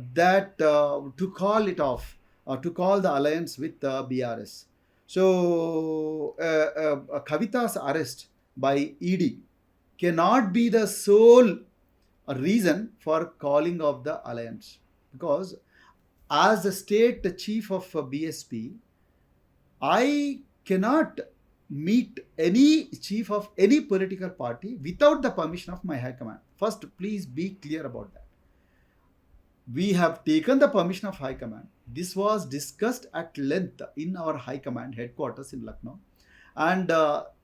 call it off, to call the alliance with the BRS. So, Kavita's arrest by ED cannot be the sole reason for calling off the alliance, because as the state chief of BSP, I cannot meet any chief of any political party without the permission of my high command. First, please be clear about that. We have taken the permission of high command. This was discussed at length in our high command headquarters in Lucknow, and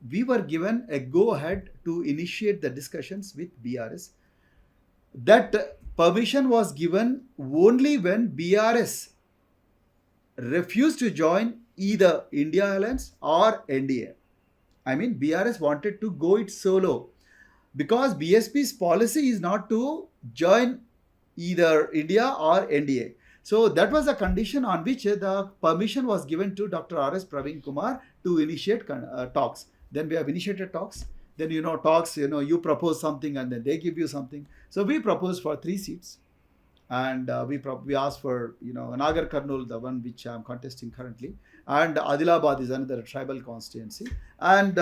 we were given a go-ahead to initiate the discussions with BRS. That permission was given only when BRS refused to join either India Alliance or NDA. I mean, BRS wanted to go it solo because BSP's policy is not to join either India or NDA. So that was a condition on which the permission was given to Dr. R.S. Praveen Kumar to initiate talks. Then we have initiated talks. Then, talks, you propose something and then they give you something. So we proposed for 3 seats. And we asked for, Nagar Karnool, the one which I'm contesting currently. and Adilabad is another tribal constituency, and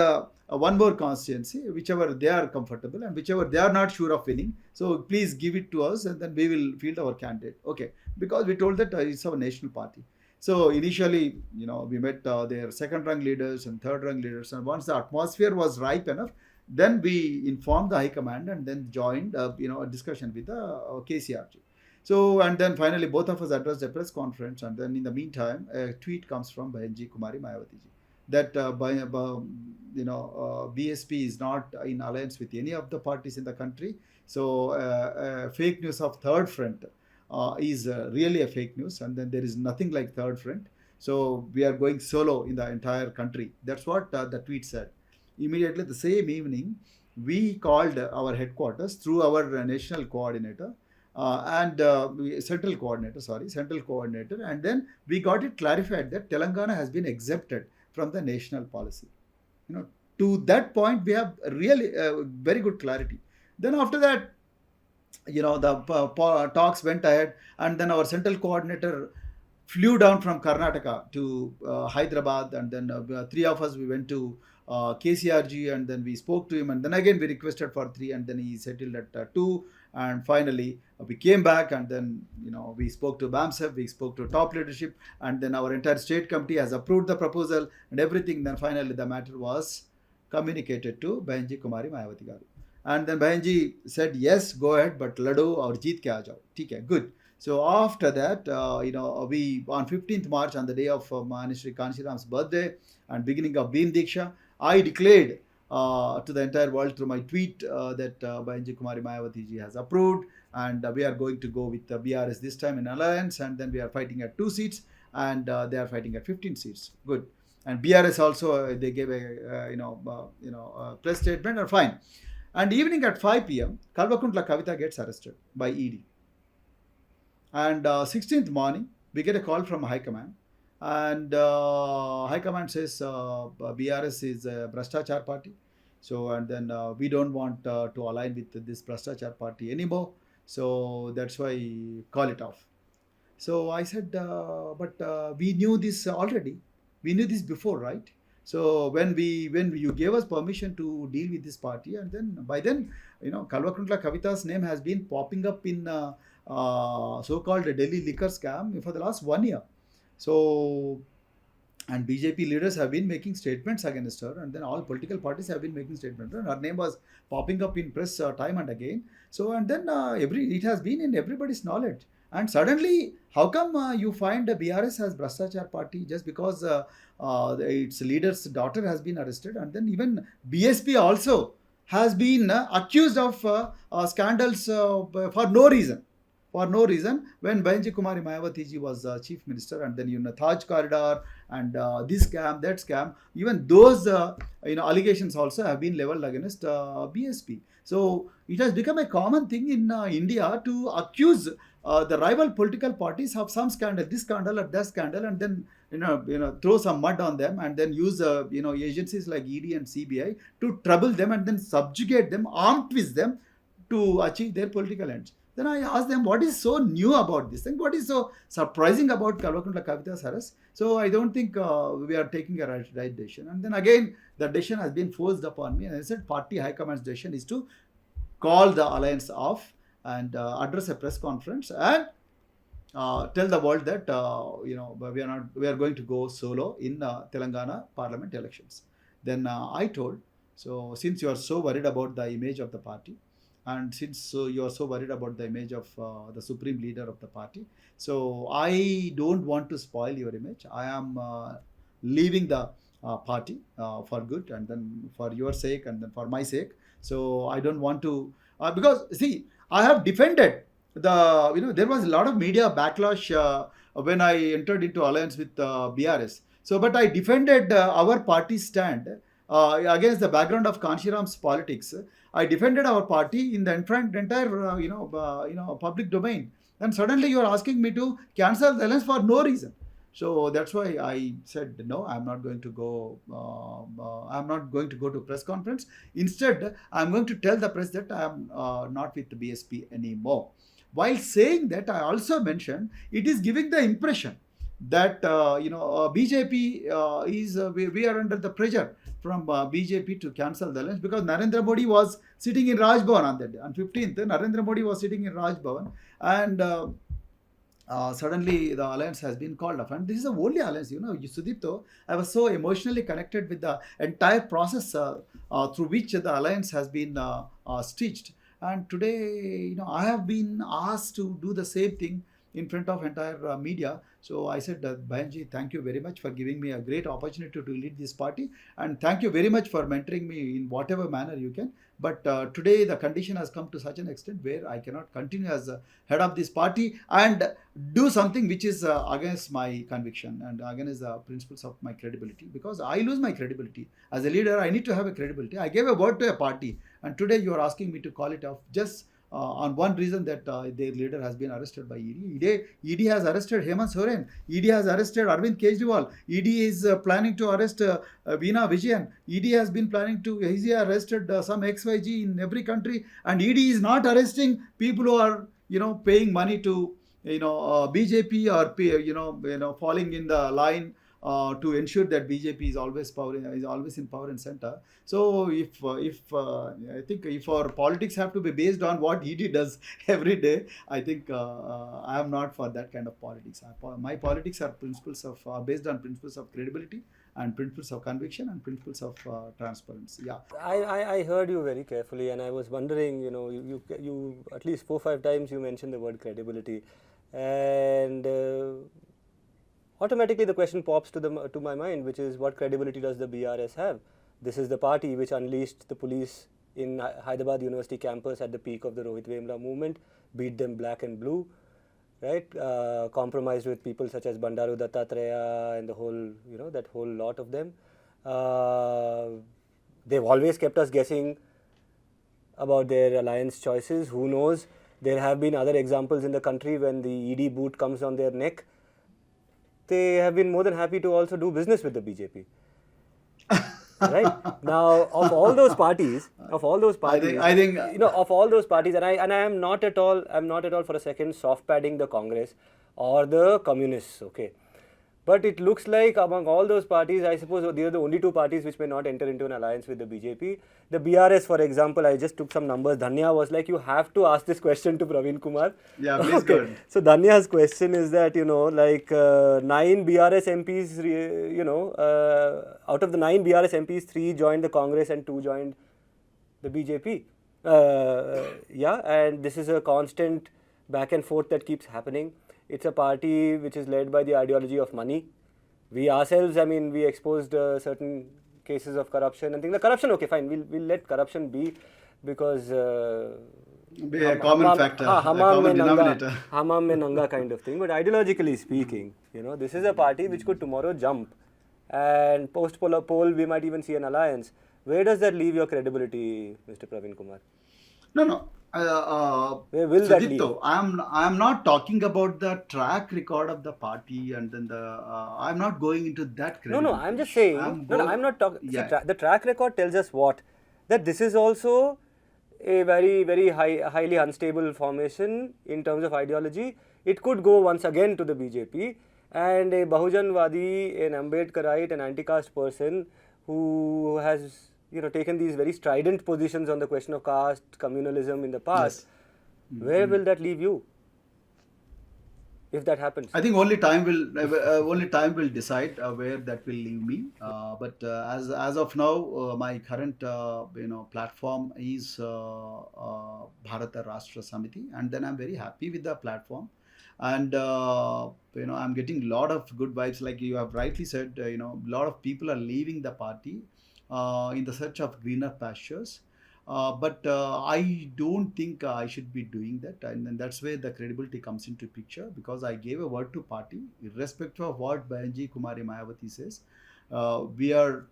one more constituency, whichever they are comfortable and whichever they are not sure of winning. So please give it to us, and then we will field our candidate. Okay, because we told that it's our national party. So initially, we met their second-rank leaders and third-rank leaders, and once the atmosphere was ripe enough, then we informed the High Command and then joined, a discussion with the KCRG. So, and then finally, both of us addressed a press conference, and then in the meantime, a tweet comes from Bahujan Kumari Mayawati ji that BSP is not in alliance with any of the parties in the country. So, fake news of third front is really a fake news, and then there is nothing like third front. So we are going solo in the entire country. That's what the tweet said. Immediately the same evening, we called our headquarters through our national coordinator central coordinator, and then we got it clarified that Telangana has been exempted from the national policy. To that point, we have really very good clarity. Then after that, the talks went ahead, and then our central coordinator flew down from Karnataka to Hyderabad, and then three of us, we went to KCRG, and then we spoke to him, and then again we requested for 3, and then he settled at 2, and finally we came back, and then we spoke to BAMSEF, we spoke to top leadership, and then our entire state committee has approved the proposal and everything. Then finally the matter was communicated to Bahujan Kumari Mayawati garu, and then Bahujan said, yes, go ahead, but lado aur jeet ke aa jao. Okay, good. So after that, we on 15th March, on the day of Ministry Kanshiram's birthday and beginning of Bhim Diksha, I declared to the entire world through my tweet that Bahujan Kumari Mayawati ji has approved, and we are going to go with BRS this time in alliance, and then we are fighting at 2 seats, and they are fighting at 15 seats. Good. And BRS also, they gave a press statement, or fine. And evening at 5 p.m., Kalvakuntla Kavita gets arrested by ED. And 16th morning, we get a call from High Command, and High Command says BRS is a Bhrashtachar party. So, and then we don't want to align with this Bhrashtachar party anymore. So that's why call it off. So I said, but we knew this already. We knew this before, right? So when you gave us permission to deal with this party, and then by then, Kalvakuntla Kavita's name has been popping up in so-called Delhi liquor scam for the last 1 year. So, and BJP leaders have been making statements against her, and then all political parties have been making statements. And her name was popping up in press time and again. So, and then it has been in everybody's knowledge. And suddenly, how come you find BRS as Bhrashtachar party just because its leader's daughter has been arrested, and then even BSP also has been accused of scandals for no reason. For no reason, when Bahujan Kumari Mayawati ji was chief minister, and then Taj corridor and this scam, that scam, even those allegations also have been leveled against BSP. So it has become a common thing in India to accuse the rival political parties of some scandal, this scandal or that scandal, and then throw some mud on them, and then use agencies like ED and CBI to trouble them and then subjugate them, arm twist them to achieve their political ends. Then I asked them, what is so new about this thing? What is so surprising about Kalvakuntla Kavita's arrest? So I don't think we are taking a right decision. And then again, the decision has been forced upon me. And I said, party high command's decision is to call the alliance off and address a press conference and tell the world that we are going to go solo in Telangana parliament elections. Then I told, so since you are so worried about the image of the party, and since you are so worried about the image of the supreme leader of the party, so I don't want to spoil your image. I am leaving the party for good, and then for your sake, and then for my sake. So I don't want to, because see, I have defended there was a lot of media backlash when I entered into alliance with BRS. So, but I defended our party's stand against the background of Kanshiram's politics. I defended our party in the entire public domain, and suddenly you are asking me to cancel the alliance for no reason. So that's why I said no. I'm not going to go. I'm not going to go to press conference. Instead, I'm going to tell the press that I am not with the BSP anymore. While saying that, I also mentioned it is giving the impression that BJP we are under the pressure from BJP to cancel the alliance, because Narendra Modi was sitting in Raj Bhavan on that day. On 15th, Narendra Modi was sitting in Raj Bhavan, and suddenly the alliance has been called off. And this is the only alliance, Sudipto, I was so emotionally connected with the entire process through which the alliance has been stitched. And today, I have been asked to do the same thing in front of entire media. So I said, Bayanji, thank you very much for giving me a great opportunity to lead this party, and thank you very much for mentoring me in whatever manner you can. But today the condition has come to such an extent where I cannot continue as head of this party and do something which is against my conviction and against the principles of my credibility, because I lose my credibility. As a leader, I need to have a credibility. I gave a word to a party, and today you are asking me to call it off just on one reason, that their leader has been arrested by ED. ED has arrested Hemant Soren. ED has arrested Arvind Kejriwal. ED is planning to arrest Veena Vijayan. ED has been planning to, he's arrested some XYG in every country, and ED is not arresting people who are, paying money to, BJP, or, falling in the line to ensure that BJP is always in power and center. So if I think if our politics have to be based on what ED does every day, I think I am not for that kind of politics. My politics are based on principles of credibility and principles of conviction and principles of transparency. Yeah. I heard you very carefully, and I was wondering, you at least 4-5 times you mentioned the word credibility, and automatically the question pops to my mind, which is, what credibility does the BRS have? This is the party which unleashed the police in Hyderabad University campus at the peak of the Rohit Vemla movement, beat them black and blue, right? Compromised with people such as Bandaru Dattatreya and the whole, that whole lot of them. They've always kept us guessing about their alliance choices. Who knows? There have been other examples in the country when the ED boot comes on their neck. They have been more than happy to also do business with the BJP. Right? Now, of all those parties, I think of all those parties, and I am not at all for a second soft padding the Congress or the communists, okay. But it looks like among all those parties, I suppose they are the only two parties which may not enter into an alliance with the BJP. The BRS, for example, I just took some numbers. Dhanya was like, you have to ask this question to Praveen Kumar. Yeah, please go ahead. So Dhanya's question is that, 9 BRS MPs, out of the 9 BRS MPs, 3 joined the Congress and 2 joined the BJP. And this is a constant back and forth that keeps happening. It's a party which is led by the ideology of money. We ourselves, we exposed certain cases of corruption and things. The corruption, okay, fine, we'll let corruption be, because be a common factor, a common denominator. Hamam mein nanga kind of thing. But ideologically speaking, this is a party which could tomorrow jump, and post-poll we might even see an alliance. Where does that leave your credibility, Mr. Praveen Kumar? No. Where will that lead? I am not talking about the track record of the party, and then I am not going into that. No, I'm just saying. I'm not talking. Yeah. The track record tells us what? That this is also a very, very highly unstable formation in terms of ideology. It could go once again to the BJP, and a Bahujanwadi, an Ambedkarite, an anti-caste person who has taken these very strident positions on the question of caste, communalism in the past. Yes. Where will that leave you, if that happens? I think only time will decide where that will leave me. But as of now, my current platform is Bharata Rashtra Samiti, and then I'm very happy with the platform. And I'm getting a lot of good vibes, like you have rightly said. A lot of people are leaving the party in the search of greener pastures, but I don't think I should be doing that, and that's where the credibility comes into picture, because I gave a word to party, irrespective of what Bahujan Kumari Mayawati says. We are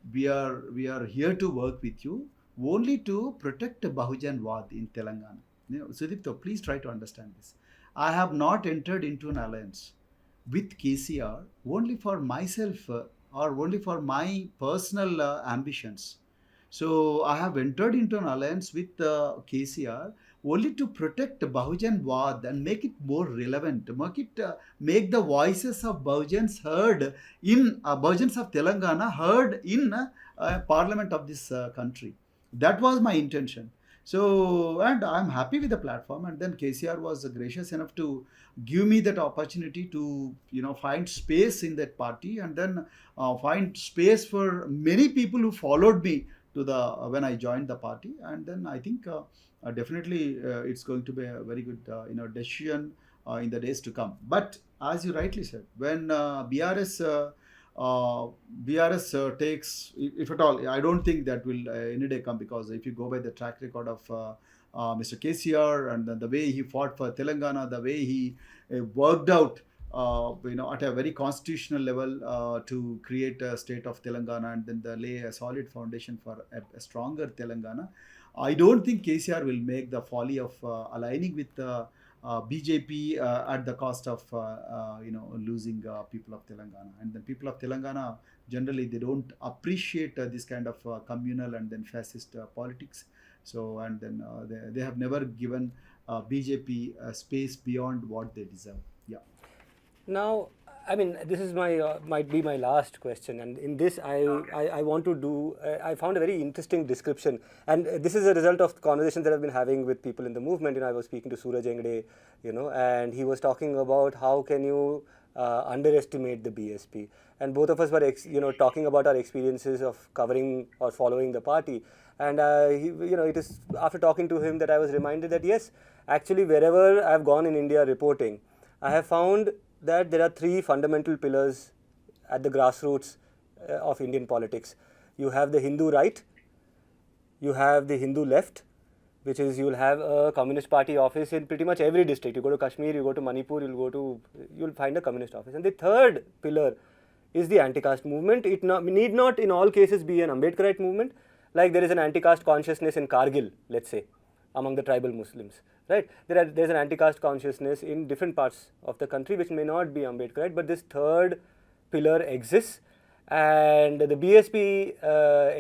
here to work with you only to protect Bahujanwad in Telangana. Sudipto, please try to understand this. I have not entered into an alliance with KCR only for myself or only for my personal ambitions. So I have entered into an alliance with KCR only to protect Bahujan Wad and make it more relevant, make the voices of Bahujans heard in Bahujans of Telangana heard in Parliament of this country. That was my intention. So, and I'm happy with the platform. And then KCR was gracious enough to give me that opportunity to, find space in that party, and then find space for many people who followed me to the when I joined the party. And then I think definitely it's going to be a very good, decision in the days to come. But as you rightly said, when BRS takes, if at all, I don't think that will any day come, because if you go by the track record of Mr. KCR, and then the way he fought for Telangana, the way he worked out, at a very constitutional level to create a state of Telangana, and then lay a solid foundation for a stronger Telangana. I don't think KCR will make the folly of aligning with BJP at the cost of losing people of Telangana. And the people of Telangana generally, they don't appreciate this kind of communal and then fascist politics. So, and then they have never given BJP space beyond what they deserve. Yeah. Now, I mean, this is my might be my last question, and in this I want to do. I found a very interesting description, and this is a result of conversations that I've been having with people in the movement. I was speaking to Suraj Engde, and he was talking about how can you underestimate the BSP, and both of us were talking about our experiences of covering or following the party, and it is after talking to him that I was reminded that yes, actually wherever I've gone in India reporting, I have found that there are three fundamental pillars at the grassroots of Indian politics. You have the Hindu right, you have the Hindu left, which is you'll have a Communist Party office in pretty much every district. You go to Kashmir, you go to Manipur, you'll find a Communist office. And the third pillar is the anti-caste movement. It need not in all cases be an Ambedkarite movement, like there is an anti-caste consciousness in Kargil, let's say, among the tribal Muslims. Right? There's an anti-caste consciousness in different parts of the country which may not be Ambedkarite, but this third pillar exists, and the BSP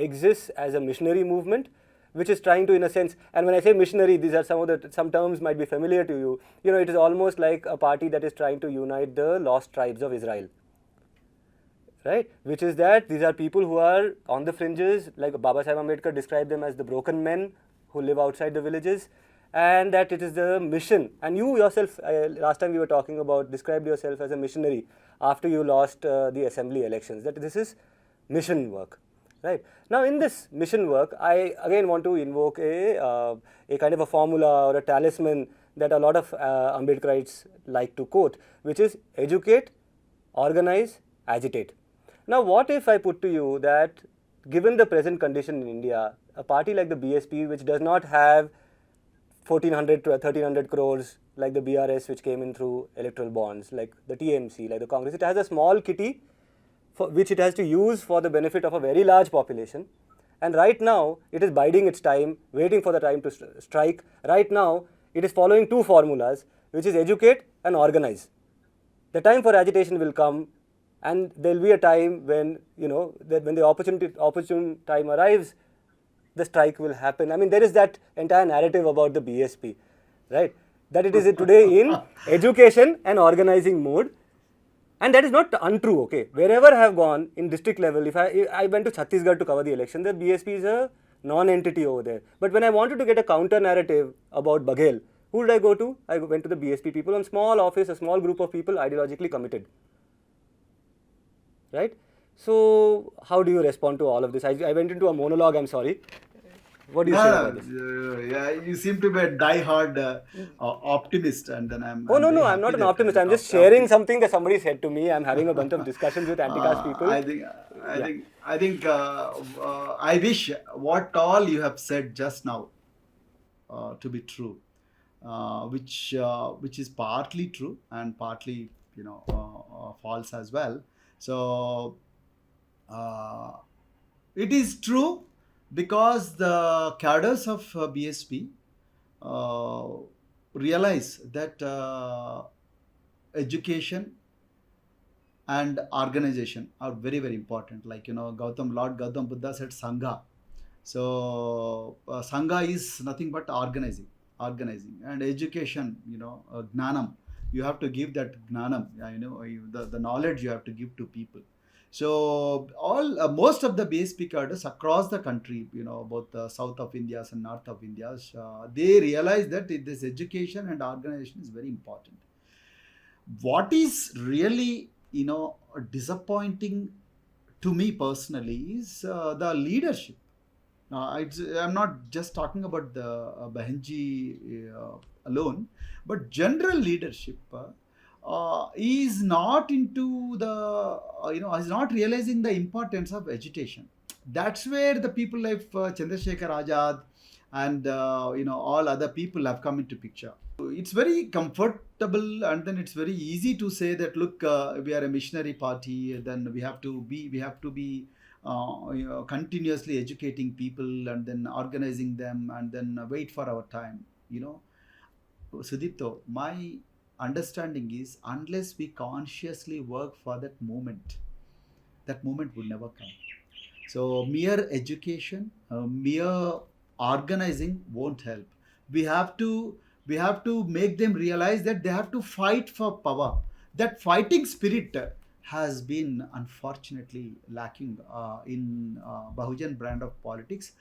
exists as a missionary movement which is trying to, in a sense, and when I say missionary, these are some terms might be familiar to you. It is almost like a party that is trying to unite the lost tribes of Israel. Right? Which is that these are people who are on the fringes, like Baba Sahib Ambedkar described them as the broken men who live outside the villages. And that it is the mission, and you yourself, last time we were talking about, described yourself as a missionary after you lost the assembly elections, that this is mission work, right? Now in this mission work, I again want to invoke a kind of a formula or a talisman that a lot of Ambedkarites like to quote, which is educate, organize, agitate. Now what if I put to you that given the present condition in India, a party like the BSP, which does not have 1,400 to 1,300 crores like the BRS, which came in through electoral bonds, like the TMC, like the Congress, it has a small kitty which it has to use for the benefit of a very large population, and right now it is biding its time, waiting for the time to strike. Right now it is following two formulas, which is educate and organize. The time for agitation will come, and there will be a time when when the opportune time arrives, the strike will happen. I mean, there is that entire narrative about the BSP, right? That it is today in education and organizing mode, and that is not untrue. Okay, wherever I have gone in district level, if I went to Chhattisgarh to cover the election, the BSP is a non-entity over there. But when I wanted to get a counter narrative about Baghel, who did I go to? I went to the BSP people, on small office, a small group of people ideologically committed, right? So how do you respond to all of this? I went into a monologue, I'm sorry. What do you say about this? Yeah, you seem to be a die-hard optimist, and then I'm no, I'm not an optimist. I'm just sharing something that somebody said to me. I'm having a bunch of discussions with anti-caste people. I think I wish what all you have said just now to be true, which is partly true and partly false as well. So it is true because the cadres of BSP realize that education and organization are very, very important. Like, Lord Gautam Buddha said Sangha. So Sangha is nothing but organizing. organizing, and education, gnanam. You have to give that gnanam, the knowledge you have to give to people. So most of the BSP cadres across the country, both the south of India and north of India, they realize that this education and organization is very important. What is really, disappointing to me personally is the leadership. I'm not just talking about the Bahenji alone, but general leadership is not into the, is not realizing the importance of agitation. That's where the people like Chandrasekhar Azad and, all other people have come into picture. It's very comfortable, and then it's very easy to say that, look, we are a missionary party, then we have to be continuously educating people and then organizing them and then wait for our time. Sudipto, my understanding is, unless we consciously work for that moment will never come. So mere education, mere organizing won't help. We have to make them realize that they have to fight for power. That fighting spirit has been unfortunately lacking in Bahujan brand of politics,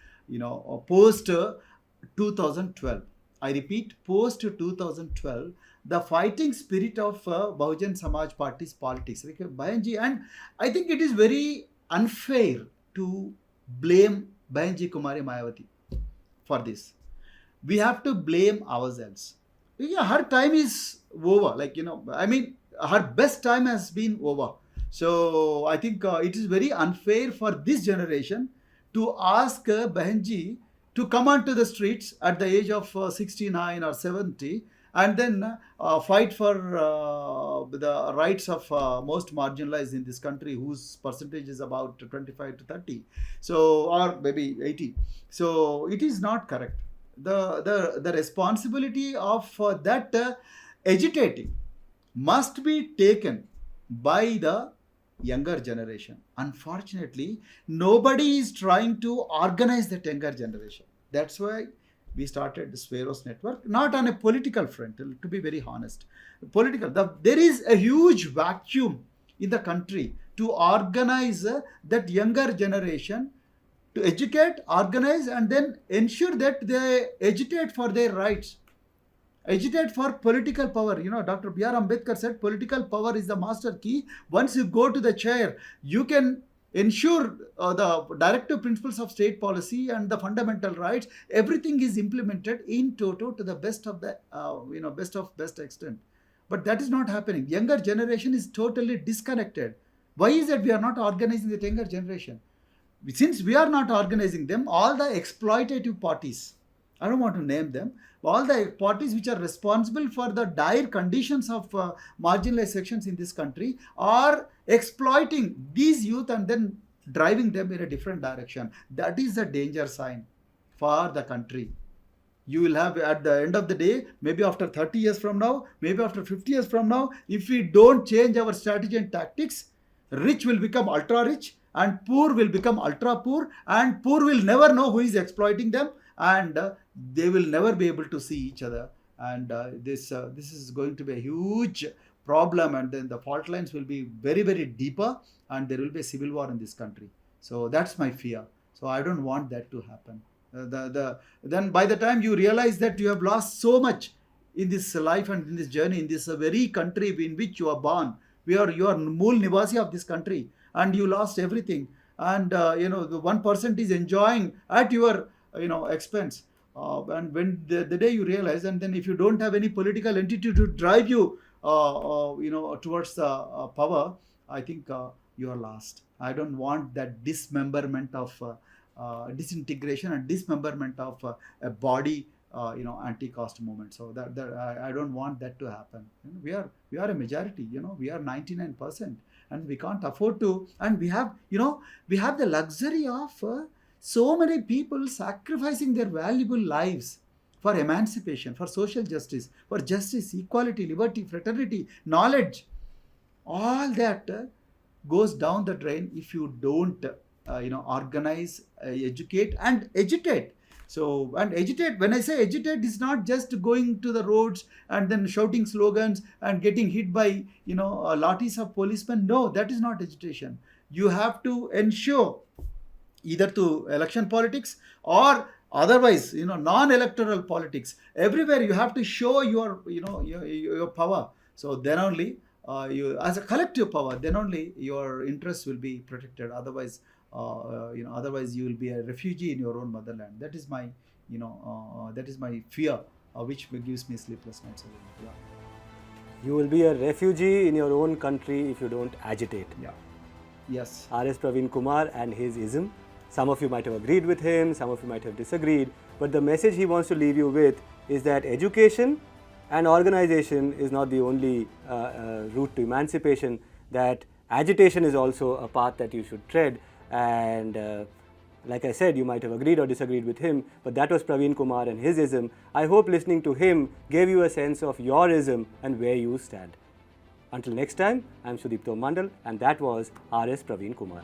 post 2012. I repeat, post 2012, the fighting spirit of Bahujan Samaj Party's politics. Bahenji, and I think it is very unfair to blame Bahenji Kumari Mayawati for this. We have to blame ourselves. Yeah, her time is over. Her best time has been over. So I think it is very unfair for this generation to ask Bahenji to come onto the streets at the age of 69 or 70 and then fight for the rights of most marginalized in this country, whose percentage is about 25 to 30, so, or maybe 80. So it is not correct. The responsibility of that agitating must be taken by the younger generation. Unfortunately, nobody is trying to organize that younger generation. That's why we started the SWAERO's network, not on a political front, to be very honest. There is a huge vacuum in the country to organize that younger generation, to educate, organize, and then ensure that they agitate for their rights. Agitate for political power. Dr. B.R. Ambedkar said political power is the master key. Once you go to the chair, you can ensure the directive principles of state policy and the fundamental rights. Everything is implemented in toto to the best of the, best extent. But that is not happening. Younger generation is totally disconnected. Why is it we are not organizing the younger generation? Since we are not organizing them, all the exploitative parties, I don't want to name them, all the parties which are responsible for the dire conditions of marginalized sections in this country are exploiting these youth and then driving them in a different direction. That is a danger sign for the country. You will have, at the end of the day, maybe after 30 years from now, maybe after 50 years from now, if we don't change our strategy and tactics, rich will become ultra rich and poor will become ultra poor, and poor will never know who is exploiting them, and they will never be able to see each other. And this is going to be a huge problem, and then the fault lines will be very, very deeper, and there will be a civil war in this country. So that's my fear. So I don't want that to happen. Then by the time you realize that you have lost so much in this life and in this journey, in this very country in which you are born, you are Mool Nivasi of this country, and you lost everything, and the 1% is enjoying at your expense, and when the day you realize, and then if you don't have any political entity to drive you towards the power, I think you are lost. I don't want that dismemberment of disintegration and dismemberment of a body, anti-caste movement. So that I don't want that to happen. We are a majority. We are 99%, and we can't afford to. And we have the luxury of so many people sacrificing their valuable lives for emancipation, for social justice, for justice, equality, liberty, fraternity, knowledge. All that goes down the drain if you don't organize, educate and agitate. So, and agitate, when I say agitate, it's not just going to the roads and then shouting slogans and getting hit by, lathis of policemen. No, that is not agitation. You have to ensure, either to election politics or otherwise, non-electoral politics. Everywhere you have to show your power. So then only, you, as a collective power, then only your interests will be protected. Otherwise, otherwise you will be a refugee in your own motherland. That is my, that is my fear, which gives me sleepless nights. Yeah. You will be a refugee in your own country if you don't agitate. Yeah. Yes. R.S. Praveen Kumar and his ism. Some of you might have agreed with him, some of you might have disagreed, but the message he wants to leave you with is that education and organization is not the only route to emancipation, that agitation is also a path that you should tread. And like I said, you might have agreed or disagreed with him, but that was Praveen Kumar and his ism. I hope listening to him gave you a sense of your ism and where you stand. Until next time, I'm Sudipto Mondal, and that was R.S. Praveen Kumar.